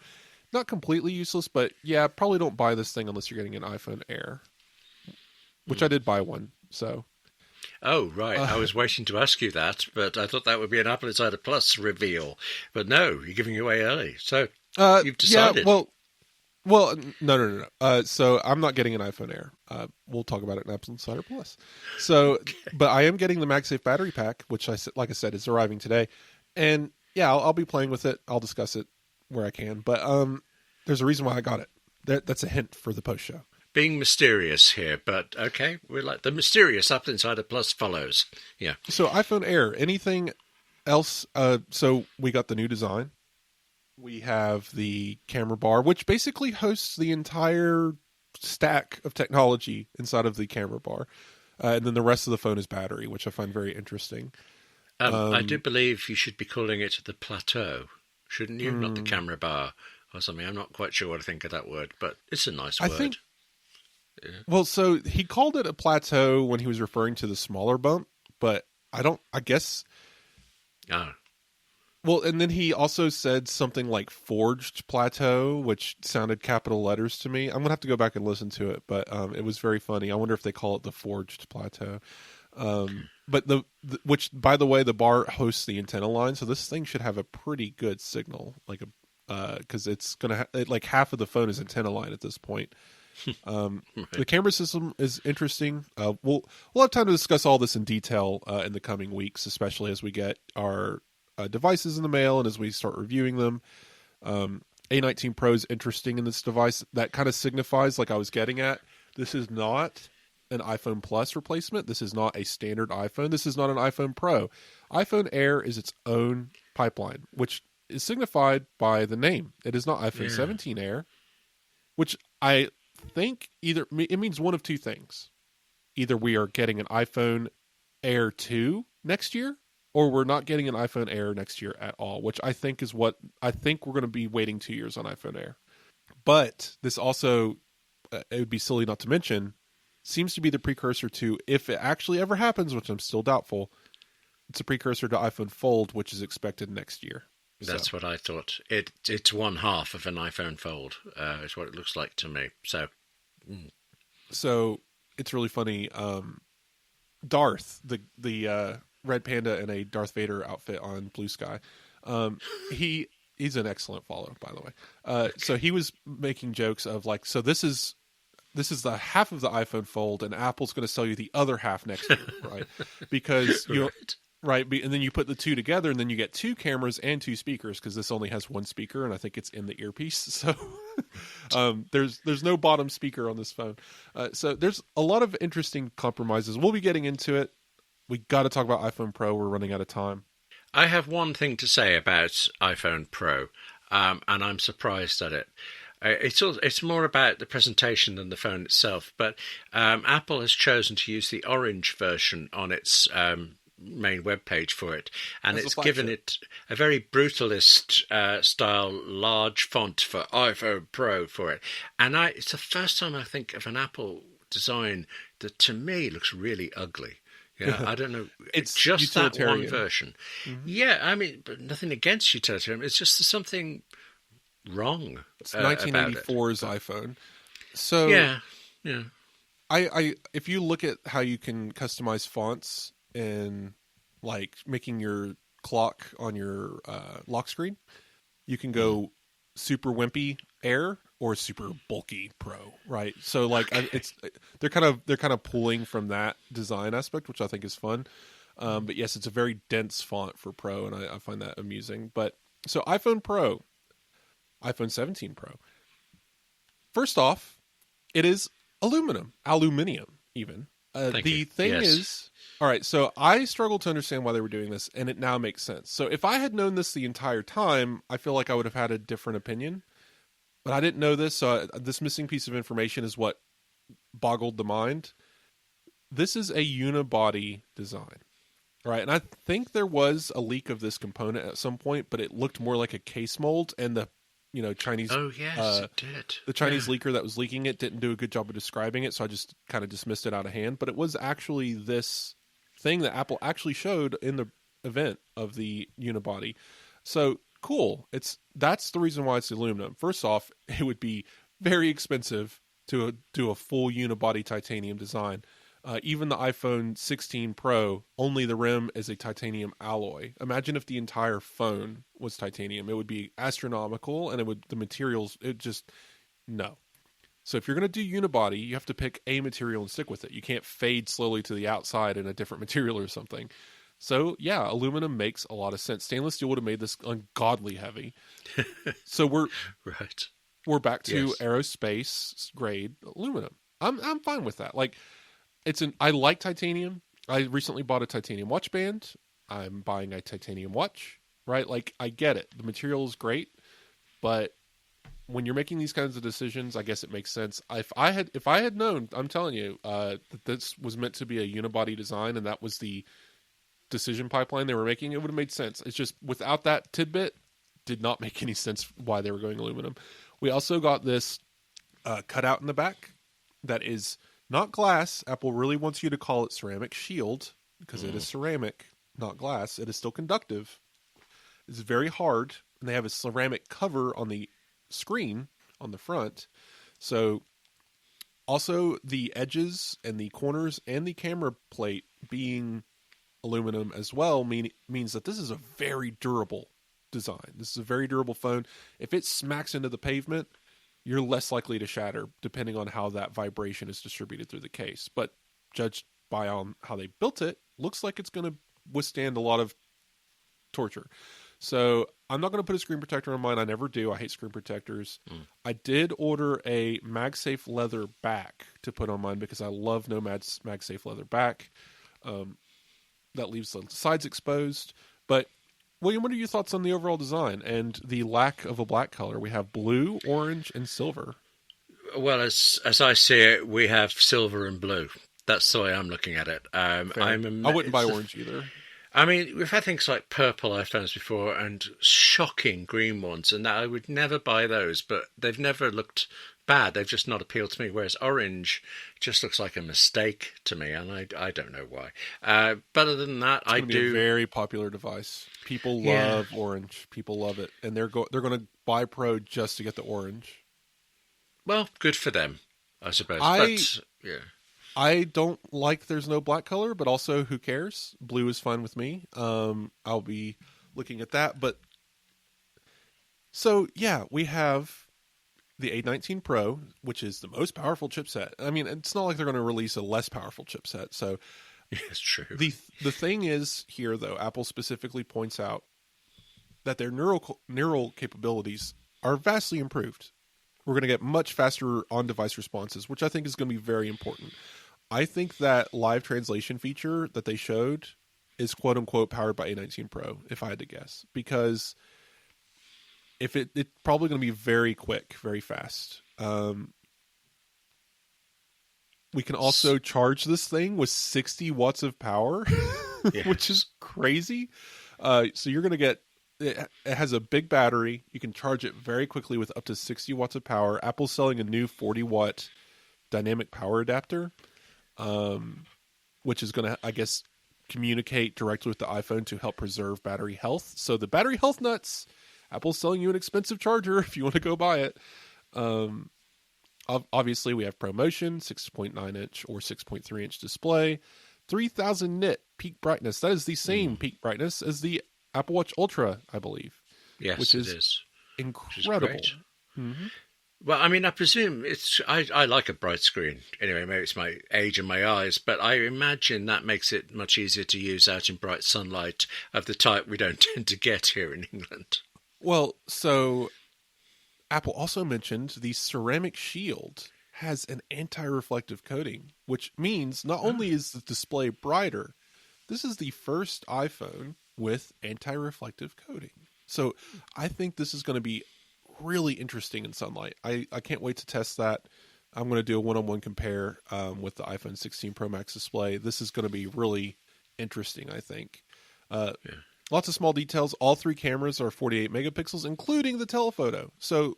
not completely useless, but yeah, probably don't buy this thing unless you're getting an iPhone Air, which I did buy one. So. Oh, right. I was waiting to ask you that, but I thought that would be an AppleInsider Plus reveal. But no, you're giving it away early. So you've decided. Yeah, well, no. So I'm not getting an iPhone Air. We'll talk about it in AppleInsider Plus. So, but I am getting the MagSafe battery pack, which like I said, is arriving today. And yeah, I'll be playing with it. I'll discuss it where I can. But there's a reason why I got it. That's a hint for the post show. Being mysterious here, but okay, we're like the mysterious AppleInsider Plus follows. Yeah. So iPhone Air, anything else? So we got the new design. We have the camera bar, which basically hosts the entire stack of technology inside of the camera bar. And then the rest of the phone is battery, which I find very interesting. I do believe you should be calling it the plateau, shouldn't you? Not the camera bar or something. I'm not quite sure what to think of that word, but it's a nice word. Yeah. Well, so he called it a plateau when he was referring to the smaller bump, but I guess. Well, and then he also said something like forged plateau, which sounded capital letters to me. I'm going to have to go back and listen to it, but it was very funny. I wonder if they call it the forged plateau. But which, by the way, the bar hosts the antenna line, so this thing should have a pretty good signal, like because it's going to like half of the phone is antenna line at this point. Right. The camera system is interesting. We'll have time to discuss all this in detail in the coming weeks, especially as we get our devices in the mail and as we start reviewing them. A19 Pro is interesting in this device. That kind of signifies, like I was getting at, this is not an iPhone Plus replacement. This is not a standard iPhone. This is not an iPhone Pro. iPhone Air is its own pipeline, which is signified by the name. It is not iPhone 17 Air, which I think it means one of two things. Either we are getting an iPhone Air 2 next year, or we're not getting an iPhone Air next year at all, which I think is what I think we're going to be waiting 2 years on iPhone Air. But this also, it would be silly not to mention, seems to be the precursor to, if it actually ever happens, which I'm still doubtful, It's a precursor to iPhone Fold, which is expected next year. That's what I thought. It's one half of an iPhone Fold, is what it looks like to me. So it's really funny. Darth, the Red Panda in a Darth Vader outfit on Blue Sky, he's an excellent follow, by the way. So he was making jokes of like, so this is the half of the iPhone Fold, and Apple's going to sell you the other half next year, right? Because right, and then you put the two together, and then you get two cameras and two speakers, because this only has one speaker, and I think it's in the earpiece. So there's no bottom speaker on this phone. So there's a lot of interesting compromises. We'll be getting into it. We got to talk about iPhone Pro. We're running out of time. I have one thing to say about iPhone Pro, and I'm surprised at it. It's more about the presentation than the phone itself, but Apple has chosen to use the orange version on its main webpage for it, and it's given it a very brutalist style large font for iPhone Pro for it. And it's the first time I think of an Apple design that to me looks really ugly. Yeah, I don't know. It's just that one version. Mm-hmm. Yeah, I mean, but nothing against utilitarian. It's just something wrong. It's 1984's iPhone. So yeah. I if you look at how you can customize fonts and like making your clock on your lock screen, you can go super wimpy Air or super bulky Pro, right? So like they're kind of pulling from that design aspect, which I think is fun. But yes, it's a very dense font for Pro, and I find that amusing. But so iPhone Pro, iPhone 17 Pro. First off, it is aluminium even. The thing is, all right, so I struggle to understand why they were doing this, and it now makes sense. So if I had known this the entire time, I feel like I would have had a different opinion. But I didn't know this, so this missing piece of information is what boggled the mind. This is a unibody design, right? And I think there was a leak of this component at some point, but it looked more like a case mold, and the Chinese. Oh yes, it did. The Chinese leaker that was leaking it didn't do a good job of describing it, so I just kind of dismissed it out of hand. But it was actually this thing that Apple actually showed in the event of the unibody. So cool. That's the reason why it's aluminum. First off, it would be very expensive to do a full unibody titanium design. Even the iPhone 16 Pro, only the rim is a titanium alloy. Imagine if the entire phone was titanium. It would be astronomical, and the materials, no. So if you're going to do unibody, you have to pick a material and stick with it. You can't fade slowly to the outside in a different material or something. So yeah, aluminum makes a lot of sense. Stainless steel would have made this ungodly heavy. So we're back to aerospace grade aluminum. I'm fine with that. Like I like titanium. I recently bought a titanium watch band. I'm buying a titanium watch, right? Like I get it. The material is great, but when you're making these kinds of decisions, I guess it makes sense. If I had known, I'm telling you, that this was meant to be a unibody design and that was the decision pipeline they were making, it would have made sense. It's just without that tidbit, did not make any sense why they were going aluminum. We also got this cutout in the back that is not glass. Apple really wants you to call it ceramic shield because it is ceramic, not glass. It is still conductive. It's very hard, and they have a ceramic cover on the screen on the front. So also the edges and the corners and the camera plate being aluminum as well means that this is a very durable design. This is a very durable phone. If it smacks into the pavement, you're less likely to shatter depending on how that vibration is distributed through the case. But judged by how they built it, looks like it's going to withstand a lot of torture. So I'm not going to put a screen protector on mine. I never do. I hate screen protectors. I did order a MagSafe leather back to put on mine because I love Nomad's MagSafe leather back. That leaves the sides exposed. But William, what are your thoughts on the overall design and the lack of a black color? We have blue, orange, and silver. Well, as I see it, we have silver and blue. That's the way I'm looking at it. I wouldn't buy orange either. I mean, we've had things like purple iPhones before and shocking green ones, and I would never buy those, but they've never looked bad. They've just not appealed to me, whereas orange just looks like a mistake to me, and I don't know why. But other than that, It's I going to be a do. very popular device. People Yeah. love orange. People love it, and they're going to buy Pro just to get the orange. Well, good for them, I suppose. I But yeah. I don't like there's no black color, but also who cares? Blue is fine with me. I'll be looking at that. But so yeah, we have the A19 Pro, which is the most powerful chipset. I mean, it's not like they're going to release a less powerful chipset. So It's true. the thing is here, though, Apple specifically points out that their neural capabilities are vastly improved. We're going to get much faster on-device responses, which I think is going to be very important. I think that live translation feature that they showed is quote-unquote powered by A19 Pro, if I had to guess. Because if it's probably going to be very quick, very fast. We can also charge this thing with 60 watts of power, Yes. which is crazy. So you're going to get... It has a big battery. You can charge it very quickly with up to 60 watts of power. Apple's selling a new 40-watt dynamic power adapter, which is going to, I guess, communicate directly with the iPhone to help preserve battery health. So the battery health nuts, Apple's selling you an expensive charger if you want to go buy it. Obviously, we have ProMotion, 6.9-inch or 6.3-inch display, 3,000 nit peak brightness. That is the same peak brightness as the Apple Watch Ultra, I believe. Yes, which it is. Incredible. Which is great. Mm-hmm. Well, I mean, I presume it's. I like a bright screen. Anyway, maybe it's my age and my eyes, but I imagine that makes it much easier to use out in bright sunlight of the type we don't tend to get here in England. Well, so Apple also mentioned the ceramic shield has an anti-reflective coating, which means not only is the display brighter, this is the first iPhone with anti-reflective coating. So I think this is going to be really interesting in sunlight. I can't wait to test that. I'm going to do a one-on-one compare with the iPhone 16 Pro Max display. This is going to be really interesting, I think. Lots of small details. All three cameras are 48 megapixels, including the telephoto. So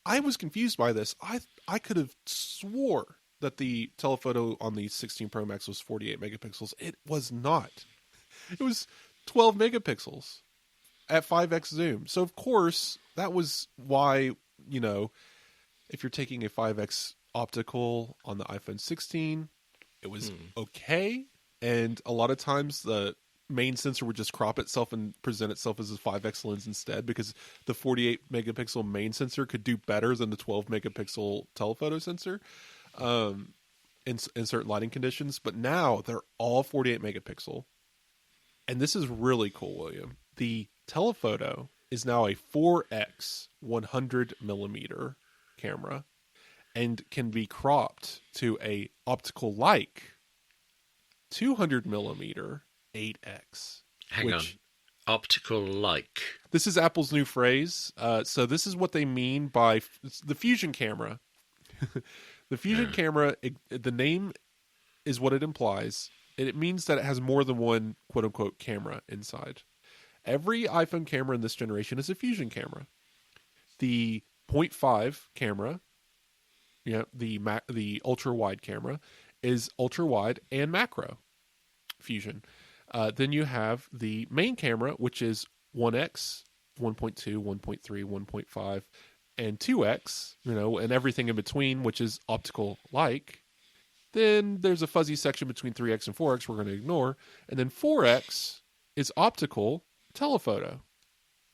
I was confused by this. I could have swore that the telephoto on the 16 Pro Max was 48 megapixels. It was not. It was 12 megapixels at 5x zoom. So, of course, that was why, if you're taking a 5x optical on the iPhone 16, it was okay. And a lot of times the main sensor would just crop itself and present itself as a 5x lens instead, because the 48 megapixel main sensor could do better than the 12 megapixel telephoto sensor in certain lighting conditions. But now they're all 48 megapixel. And this is really cool, William. The telephoto is now a 4x 100 millimeter camera and can be cropped to a optical like 200 millimeter 8x. Hang on. Optical like. This is Apple's new phrase. So this is what they mean by the Fusion camera. The Fusion camera, the name is what it implies. It means that it has more than one quote-unquote camera inside. Every iPhone camera in this generation is a Fusion camera. The 0.5 camera, the ultra-wide camera, is ultra-wide and macro Fusion. Then you have the main camera, which is 1x, 1.2, 1.3, 1.5, and 2x, and everything in between, which is optical-like. Then there's a fuzzy section between 3x and 4x we're going to ignore. And then 4x is optical telephoto.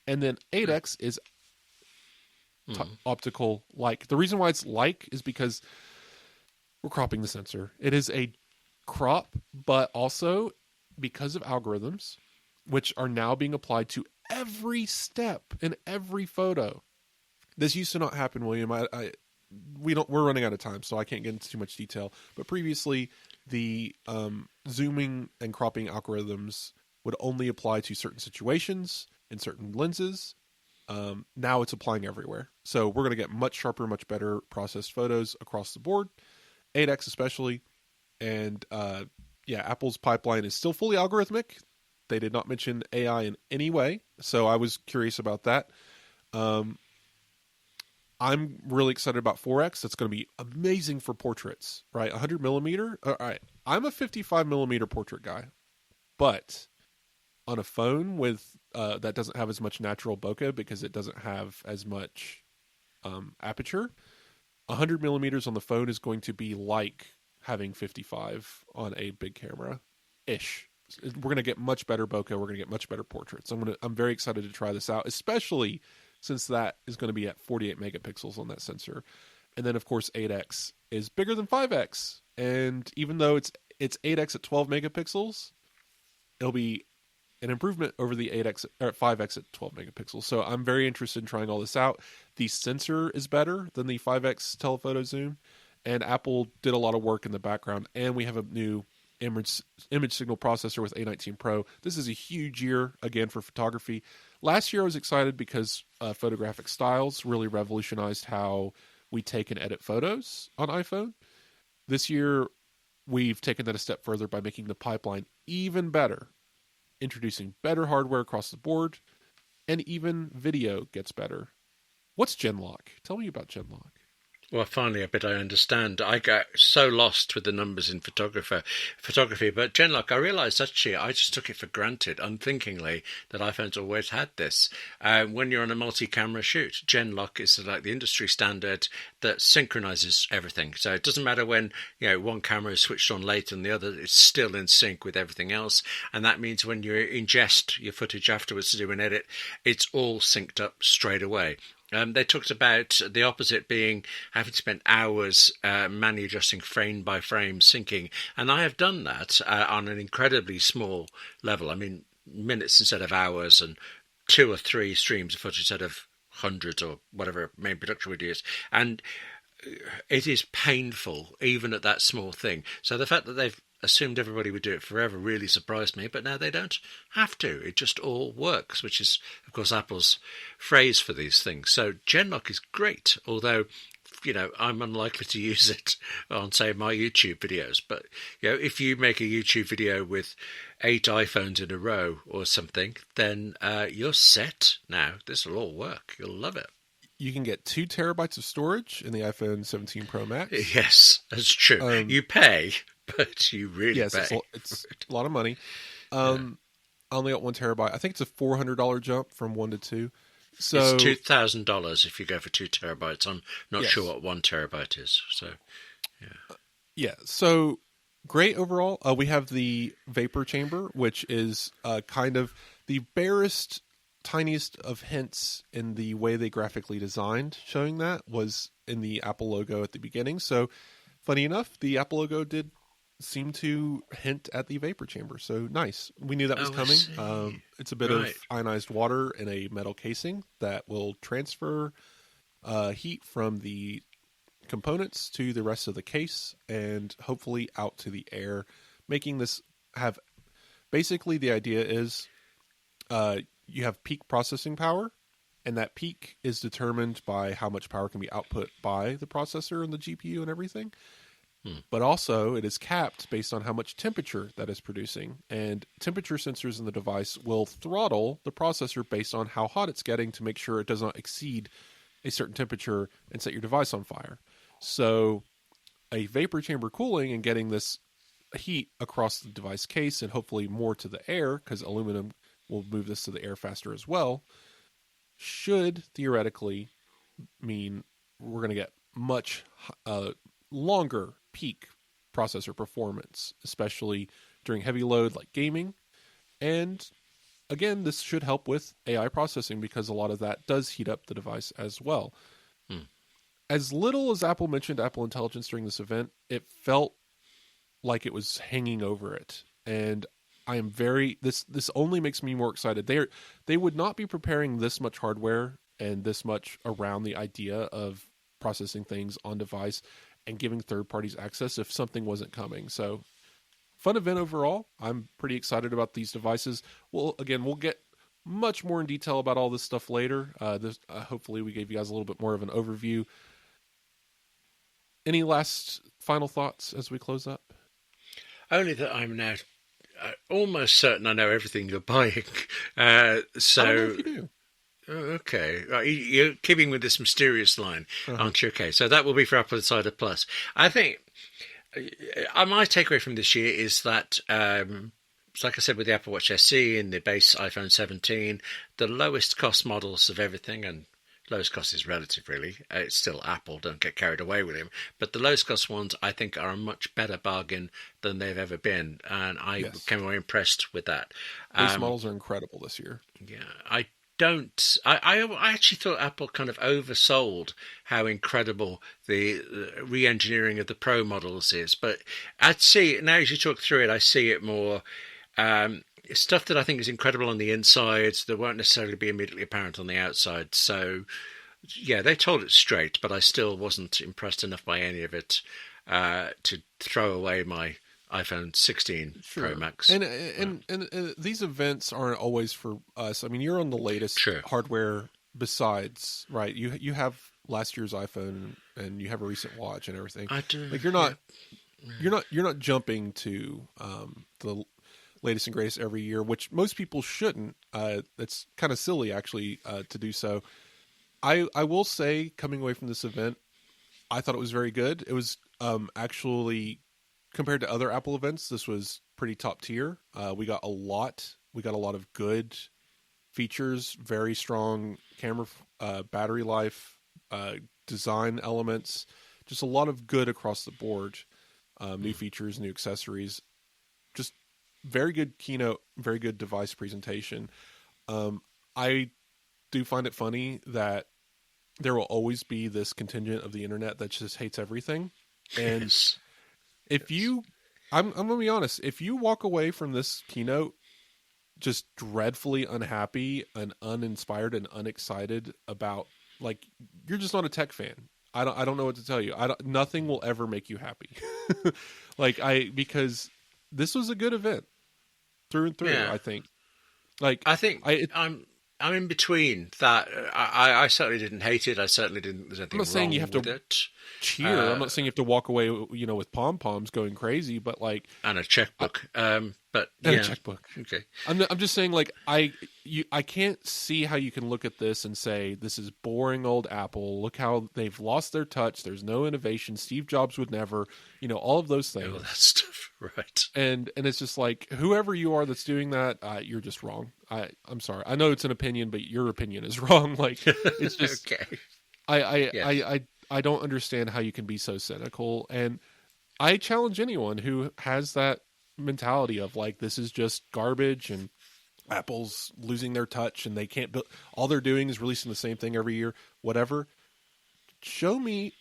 And then 8x is optical like. The reason why it's like is because we're cropping the sensor. It is a crop, but also because of algorithms, which are now being applied to every step in every photo. This used to not happen, William. We're running out of time, so I can't get into too much detail. But previously, the zooming and cropping algorithms would only apply to certain situations and certain lenses. Now it's applying everywhere. So we're going to get much sharper, much better processed photos across the board, 8x especially. And Apple's pipeline is still fully algorithmic. They did not mention AI in any way, so I was curious about that. I'm really excited about 4X. That's going to be amazing for portraits, right? 100 millimeter. All right. I'm a 55 millimeter portrait guy, but on a phone with that doesn't have as much natural bokeh because it doesn't have as much aperture, 100 millimeters on the phone is going to be like having 55 on a big camera ish. We're going to get much better bokeh. We're going to get much better portraits. I'm very excited to try this out, especially since that is going to be at 48 megapixels on that sensor. And then, of course, 8X is bigger than 5X. And even though it's 8X at 12 megapixels, it'll be an improvement over the 8X or 5X at 12 megapixels. So I'm very interested in trying all this out. The sensor is better than the 5X telephoto zoom, and Apple did a lot of work in the background. And we have a new image signal processor with A19 Pro. This is a huge year again for photography. Last year I was excited because photographic styles really revolutionized how we take and edit photos on iPhone. This year we've taken that a step further by making the pipeline even better, introducing better hardware across the board, and even video gets better. What's Genlock? Tell me about Genlock. Well, finally, a bit I understand. I got so lost with the numbers in photography, but Genlock, I realised actually I just took it for granted, unthinkingly, that iPhones always had this. When you're on a multi-camera shoot, Genlock is like the industry standard that synchronises everything. So it doesn't matter when one camera is switched on later than the other; it's still in sync with everything else. And that means when you ingest your footage afterwards to do an edit, it's all synced up straight away. They talked about the opposite being having spent hours manually adjusting frame by frame syncing. And I have done that on an incredibly small level. I mean, minutes instead of hours, and 2 or 3 streams of footage instead of hundreds or whatever main production would use. And it is painful, even at that small thing. So the fact that they've assumed everybody would do it forever really surprised me, but now they don't have to. It just all works, which is, of course, Apple's phrase for these things. So Genlock is great, although, I'm unlikely to use it on, say, my YouTube videos. But, if you make a YouTube video with 8 iPhones in a row or something, then you're set now. This will all work. You'll love it. You can get 2 terabytes of storage in the iPhone 17 Pro Max. Yes, that's true. You pay, but you really pay. It's a lot of money. I only got 1 terabyte. I think it's a $400 jump from 1 to 2. So it's $2,000 if you go for 2 terabytes. I'm not sure what 1 terabyte is. So, So great overall. We have the vapor chamber, which is kind of the barest, tiniest of hints in the way they graphically designed. Showing that was in the Apple logo at the beginning. So, funny enough, the Apple logo did seem to hint at the vapor chamber. So nice. We knew that was coming. It's a bit of ionized water in a metal casing that will transfer heat from the components to the rest of the case and hopefully out to the air, making this have... Basically, the idea is you have peak processing power, and that peak is determined by how much power can be output by the processor and the GPU and everything. But also, it is capped based on how much temperature that is producing. And temperature sensors in the device will throttle the processor based on how hot it's getting to make sure it does not exceed a certain temperature and set your device on fire. So a vapor chamber cooling and getting this heat across the device case and hopefully more to the air, because aluminum will move this to the air faster as well, should theoretically mean we're going to get much longer peak processor performance, especially during heavy load like gaming. And again, this should help with AI processing because a lot of that does heat up the device as well. As little as Apple mentioned Apple Intelligence during this event, it felt like it was hanging over it. And I am this only makes me more excited. They would not be preparing this much hardware and this much around the idea of processing things on device and giving third parties access if something wasn't coming. So fun event overall. I'm pretty excited about these devices. We'll get much more in detail about all this stuff later. Hopefully we gave you guys a little bit more of an overview. Any last final thoughts as we close up? Only that I'm now almost certain I know everything you're buying. I So don't know if you do. okay, right, you're keeping with this mysterious line, aren't you? Okay, so that will be for AppleInsider Plus. I think my takeaway from this year is that, like I said, with the Apple Watch SE and the base iPhone 17, the lowest cost models of everything, and lowest cost is relative, really. It's still Apple, don't get carried away with him. But the lowest cost ones, I think, are a much better bargain than they've ever been. And I came away impressed with that. Base models are incredible this year. Yeah, I actually thought Apple kind of oversold how incredible the re-engineering of the Pro models is. But I'd see, now as you talk through it, I see it more stuff that I think is incredible on the inside that won't necessarily be immediately apparent on the outside. So, yeah, they told it straight, but I still wasn't impressed enough by any of it to throw away my iPhone 16 Pro Max. And these events aren't always for us. I mean, you're on the latest hardware besides, right? You have last year's iPhone and you have a recent watch and everything. I do. Like you're not jumping to the latest and greatest every year, which most people shouldn't. It's kind of silly actually to do so. I will say, coming away from this event, I thought it was very good. It was actually, compared to other Apple events, this was pretty top tier. We got a lot of good features, very strong camera, battery life, design elements, just a lot of good across the board. New features, new accessories, just very good keynote, very good device presentation. I do find it funny that there will always be this contingent of the internet that just hates everything. And I'm going to be honest, if you walk away from this keynote just dreadfully unhappy and uninspired and unexcited about, like, you're just not a tech fan. I don't know what to tell you. Nothing will ever make you happy. Because this was a good event through and through. Yeah. I'm in between that. I certainly didn't hate it. I certainly didn't. There's anything I'm not saying wrong you have with to it. Cheer. I'm not saying you have to walk away, with pom poms going crazy, but and a checkbook. But and a checkbook. Okay. I'm just saying, I can't see how you can look at this and say this is boring old Apple. Look how they've lost their touch. There's no innovation. Steve Jobs would never. All of those things. All that stuff, right? And it's just like, whoever you are that's doing that, you're just wrong. I'm sorry. I know it's an opinion, but your opinion is wrong. It's just okay. I don't understand how you can be so cynical, and I challenge anyone who has that mentality of this is just garbage and Apple's losing their touch and they can't build. All they're doing is releasing the same thing every year. Whatever. Show me.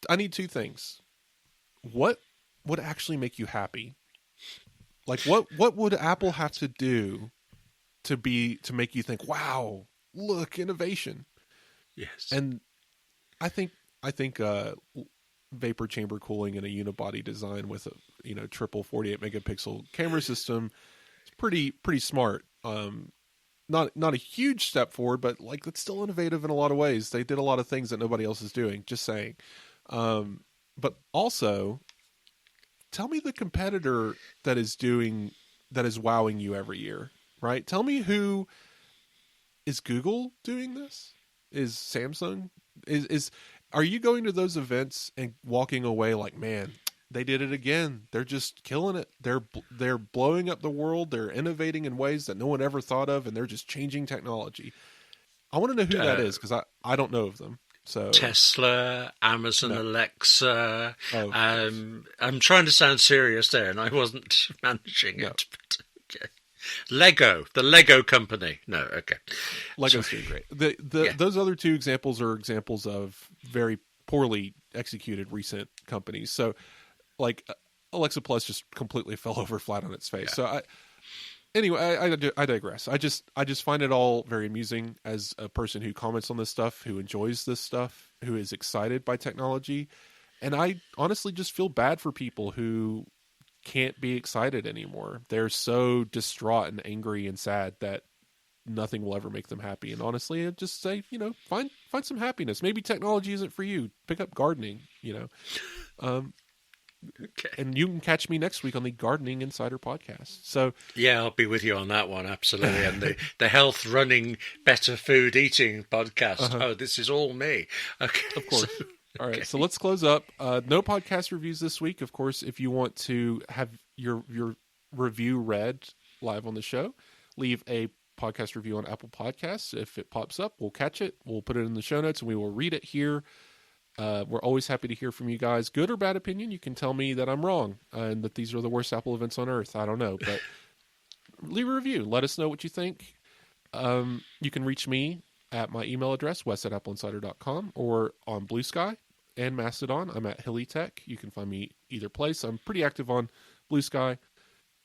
I need two things. What would actually make you happy? What would Apple have to do to make you think, wow, look, innovation? Yes. And I think vapor chamber cooling and a unibody design with a triple 48 megapixel camera system is pretty smart. Not a huge step forward, but it's still innovative in a lot of ways. They did a lot of things that nobody else is doing. Just saying. But also, tell me the competitor that is wowing you every year, right? Tell me who is Google doing this? Is Samsung? Are you going to those events and walking away like, man, they did it again. They're just killing it. They're blowing up the world. They're innovating in ways that no one ever thought of, and they're just changing technology. I want to know who that is, because I don't know of them. So Tesla, Amazon Alexa. I'm trying to sound serious there, and I wasn't managing it. But okay. The Lego company. No, okay. Lego's doing great. Those other two examples are examples of very poorly executed recent companies. So, Alexa Plus just completely fell over flat on its face. Yeah. So I digress. I just find it all very amusing as a person who comments on this stuff, who enjoys this stuff, who is excited by technology, and I honestly just feel bad for people who can't be excited anymore. They're so distraught and angry and sad that nothing will ever make them happy. And honestly, I'd just say, find some happiness. Maybe technology isn't for you. Pick up gardening. Okay. And you can catch me next week on the Gardening Insider Podcast. So yeah, I'll be with you on that one, absolutely. And the health, running, better food, eating podcast. Oh, this is all me. Okay, of course. So, all right, okay. so let's close up. No podcast reviews this week. Of course, if you want to have your review read live on the show, leave a podcast review on Apple Podcasts. If it pops up, we'll catch it. We'll put it in the show notes, and we will read it here. We're always happy to hear from you guys. Good or bad opinion, you can tell me that I'm wrong and that these are the worst Apple events on earth. I don't know, but leave a review. Let us know what you think. You can reach me at my email address, wes@appleinsider.com, or on Blue Sky and Mastodon. I'm at Hilly Tech. You can find me either place. I'm pretty active on Blue Sky.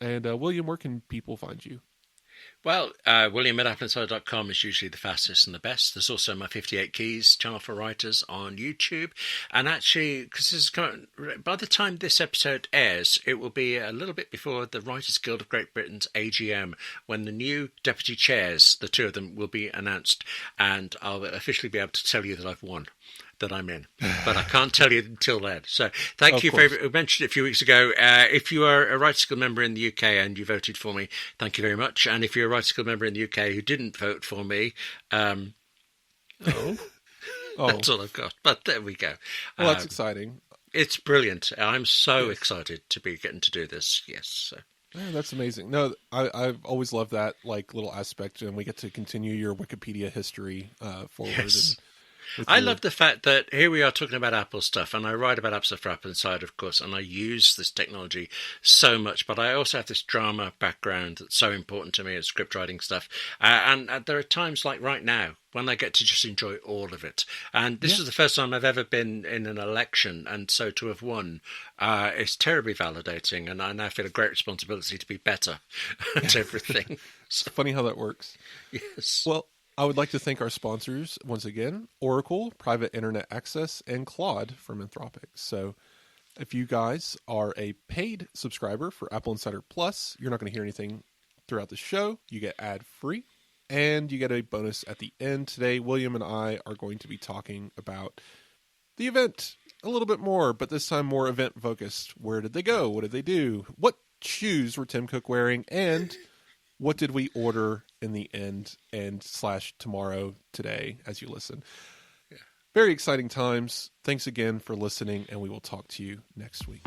And William, where can people find you? Well, William at AppleInsider.com is usually the fastest and the best. There's also my 58 Keys channel for writers on YouTube. And actually, because by the time this episode airs, it will be a little bit before the Writers Guild of Great Britain's AGM, when the new deputy chairs, the two of them, will be announced. And I'll officially be able to tell you that I've won, that I'm in, but I can't tell you until then. So thank you. We mentioned it a few weeks ago. If you are a Writers Guild member in the UK and you voted for me, thank you very much. And if you're a Writers Guild member in the UK who didn't vote for me, that's all I've got. But there we go. Well, that's exciting. It's brilliant. I'm so excited to be getting to do this. Yes. So. Yeah, that's amazing. No, I've always loved that little aspect, and we get to continue your Wikipedia history forward. Yes. I love the fact that here we are talking about Apple stuff, and I write about App Stuff for Apple Insider, of course, and I use this technology so much, but I also have this drama background that's so important to me as script writing stuff. And there are times like right now when I get to just enjoy all of it. And this is the first time I've ever been in an election, and so to have won is terribly validating, and I now feel a great responsibility to be better at everything. It's funny how that works. Yes. Well, I would like to thank our sponsors once again, Oracle, Private Internet Access, and Claude from Anthropic. So if you guys are a paid subscriber for Apple Insider Plus, you're not going to hear anything throughout the show. You get ad-free, and you get a bonus at the end. Today, William and I are going to be talking about the event a little bit more, but this time more event-focused. Where did they go? What did they do? What shoes were Tim Cook wearing? And what did we order in the end and / tomorrow, today, as you listen? Yeah. Very exciting times. Thanks again for listening, and we will talk to you next week.